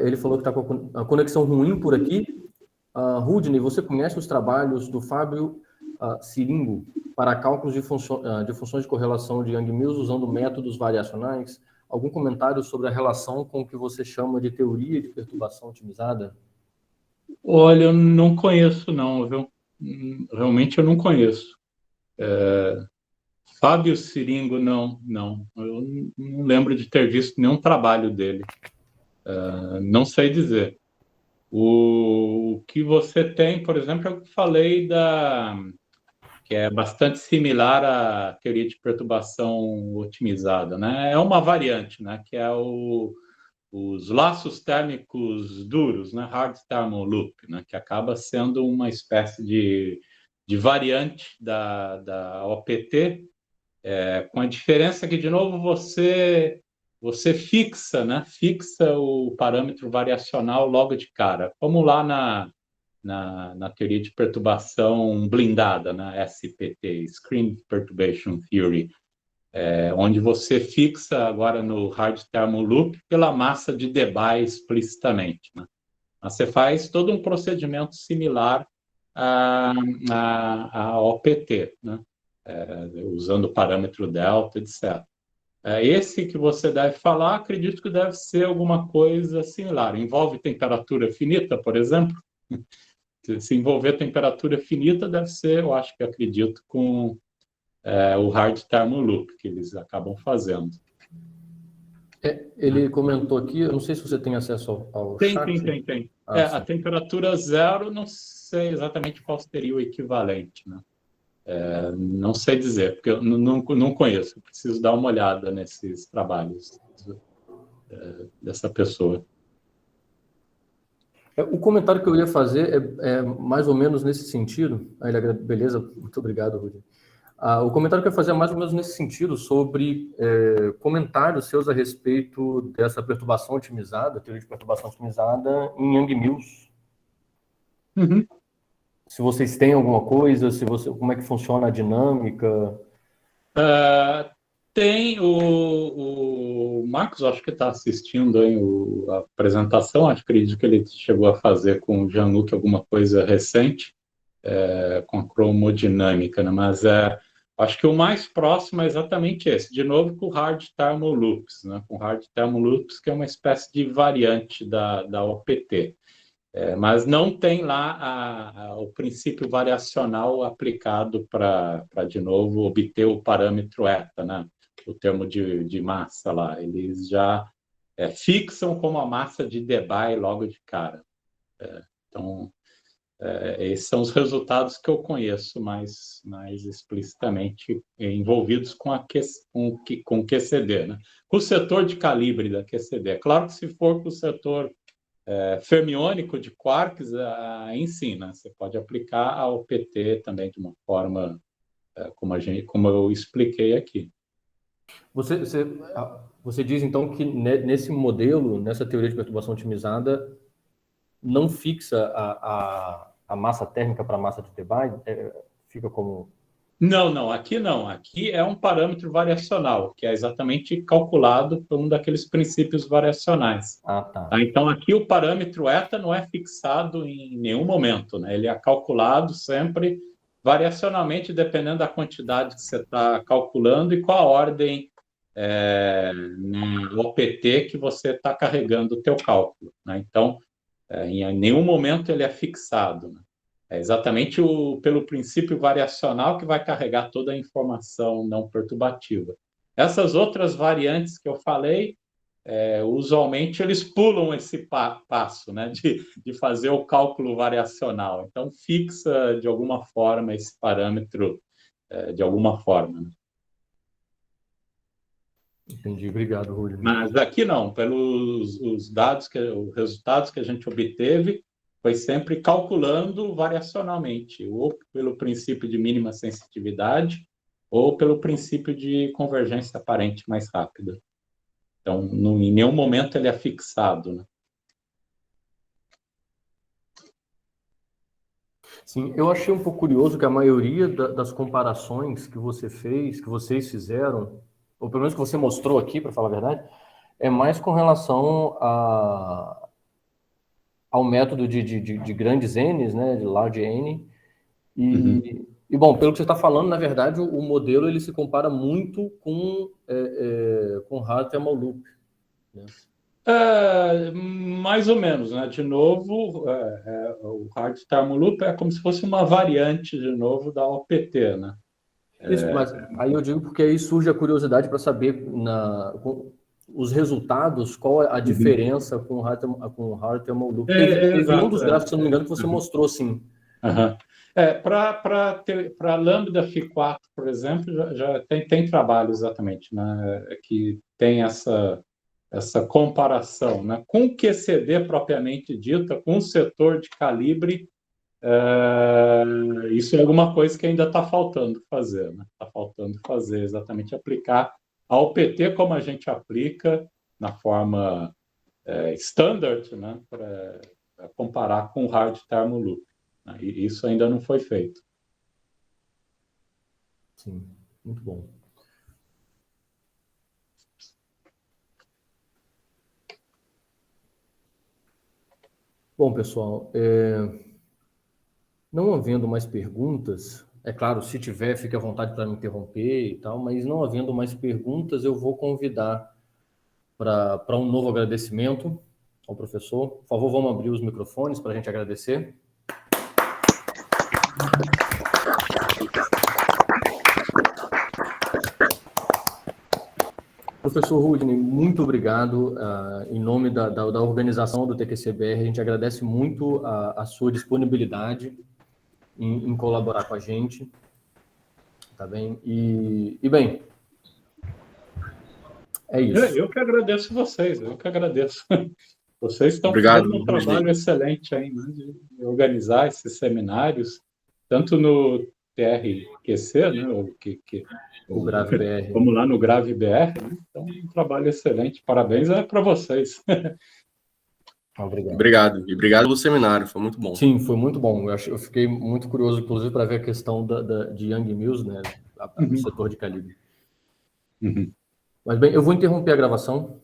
ele falou que está com a conexão ruim por aqui. Rudney, você conhece os trabalhos do Fábio Siringo para cálculos de funções de correlação de Yang-Mills usando métodos variacionais? Algum comentário sobre a relação com o que você chama de teoria de perturbação otimizada?
Olha, eu não conheço, não, viu? Realmente eu não conheço. Fábio Siringo, não. Eu não lembro de ter visto nenhum trabalho dele. Não sei dizer. O que você tem, por exemplo, é o que eu falei que é bastante similar à teoria de perturbação otimizada, né? É uma variante, né? Que é os laços térmicos duros, né? Hard thermal loop, né? Que acaba sendo uma espécie de variante da OPT, com a diferença que, de novo, você fixa, né? Fixa o parâmetro variacional logo de cara, como lá na teoria de perturbação blindada, na SPT, Screen Perturbation Theory, onde você fixa agora no Hard Thermal Loop pela massa de Debye explicitamente, né? Mas você faz todo um procedimento similar à OPT, né? Usando o parâmetro delta, etc. Esse que você deve falar, acredito que deve ser alguma coisa similar. Envolve temperatura finita, por exemplo? Se envolver temperatura finita, deve ser, eu acho que acredito, com o Hard Thermal Loop, que eles acabam fazendo.
Ele comentou aqui, eu não sei se você tem acesso ao chat.
Tem. A temperatura zero, não sei exatamente qual seria o equivalente, né? Não sei dizer, porque eu não conheço. Preciso dar uma olhada nesses trabalhos dessa pessoa.
O comentário que eu ia fazer é mais ou menos nesse sentido. Beleza, muito obrigado, Rudi. O comentário que eu ia fazer é mais ou menos nesse sentido, sobre comentários seus a respeito dessa perturbação otimizada, teoria de perturbação otimizada em Yang-Mills. Se vocês têm alguma coisa, como é que funciona a dinâmica?
Tem o Marcos, acho que está assistindo aí a apresentação, acredito que ele chegou a fazer com o Jean-Luc alguma coisa recente, com a cromodinâmica, né? Mas Acho que o mais próximo é exatamente esse, de novo com o Hard Thermal Loops, né? Com Hard Thermal Loops, que é uma espécie de variante da OPT. Mas não tem lá o princípio variacional aplicado para, de novo, obter o parâmetro eta, né? O termo de massa lá. Eles já fixam como a massa de Debye logo de cara. Então, esses são os resultados que eu conheço mais explicitamente envolvidos com o QCD, né? Com o setor de calibre da QCD. É claro que se for para o setor fermiônico de quarks, aí sim, né? Você pode aplicar a OPT também de uma forma como eu expliquei aqui.
Você diz, então, que nesse modelo, nessa teoria de perturbação otimizada, não fixa a massa térmica para a massa de Debye? Fica como...
Não, aqui não. Aqui é um parâmetro variacional, que é exatamente calculado por um daqueles princípios variacionais.
Tá.
Então, aqui o parâmetro eta não é fixado em nenhum momento, né? Ele é calculado sempre variacionalmente, dependendo da quantidade que você está calculando e qual a ordem no OPT que você está carregando o teu cálculo, né? Então, em nenhum momento ele é fixado, né? É exatamente pelo princípio variacional que vai carregar toda a informação não perturbativa. Essas outras variantes que eu falei, usualmente eles pulam esse passo, né, de fazer o cálculo variacional. Então, fixa de alguma forma esse parâmetro, de alguma forma, né?
Entendi, obrigado, Rúlio.
Mas aqui não, pelos os resultados que a gente obteve, foi sempre calculando variacionalmente, ou pelo princípio de mínima sensitividade, ou pelo princípio de convergência aparente mais rápida. Então, em nenhum momento ele é fixado, né?
Sim, eu achei um pouco curioso que a maioria das comparações que você fez, que vocês fizeram, ou pelo menos que você mostrou aqui, para falar a verdade, é mais com relação ao método de grandes N's, né, de large N. E bom, pelo que você está falando, na verdade, o modelo ele se compara muito com Hard Thermal Loop, né?
Mais ou menos, né? De novo, o Hard Thermal Loop é como se fosse uma variante, de novo, da OPT, né?
Isso, mas aí eu digo porque aí surge a curiosidade para saber os resultados, qual é a diferença com o Hard Thermal Loop. Teve um dos gráficos, se não me engano, que você mostrou, sim.
Para Lambda Phi4, por exemplo, já tem trabalho exatamente, né, que tem essa comparação, né, com o QCD propriamente dita, com o setor de calibre. Isso é alguma coisa que ainda está faltando fazer, né? Está faltando fazer, exatamente aplicar a OPT como a gente aplica na forma standard, né, para comparar com o Hard Thermal Loop. E isso ainda não foi feito.
Sim, muito bom. Bom, pessoal, não havendo mais perguntas, é claro, se tiver, fique à vontade para me interromper e tal, mas não havendo mais perguntas, eu vou convidar para um novo agradecimento ao professor. Por favor, vamos abrir os microfones para a gente agradecer. Professor Rudney, muito obrigado. Em nome da organização do TQCBR, a gente agradece muito a sua disponibilidade em colaborar com a gente. Tá bem? E bem, é isso.
Eu que agradeço vocês, Vocês estão fazendo um trabalho excelente aí, né, de organizar esses seminários, tanto no TRQC, né,
o Grave BR.
Como lá no Grave BR, né? Então, um trabalho excelente. Parabéns para vocês.
Obrigado. E obrigado pelo seminário, foi muito bom.
Sim, foi muito bom. Eu fiquei muito curioso, inclusive, para ver a questão de Young Mills, né, o setor de calibre. Mas bem, eu vou interromper a gravação.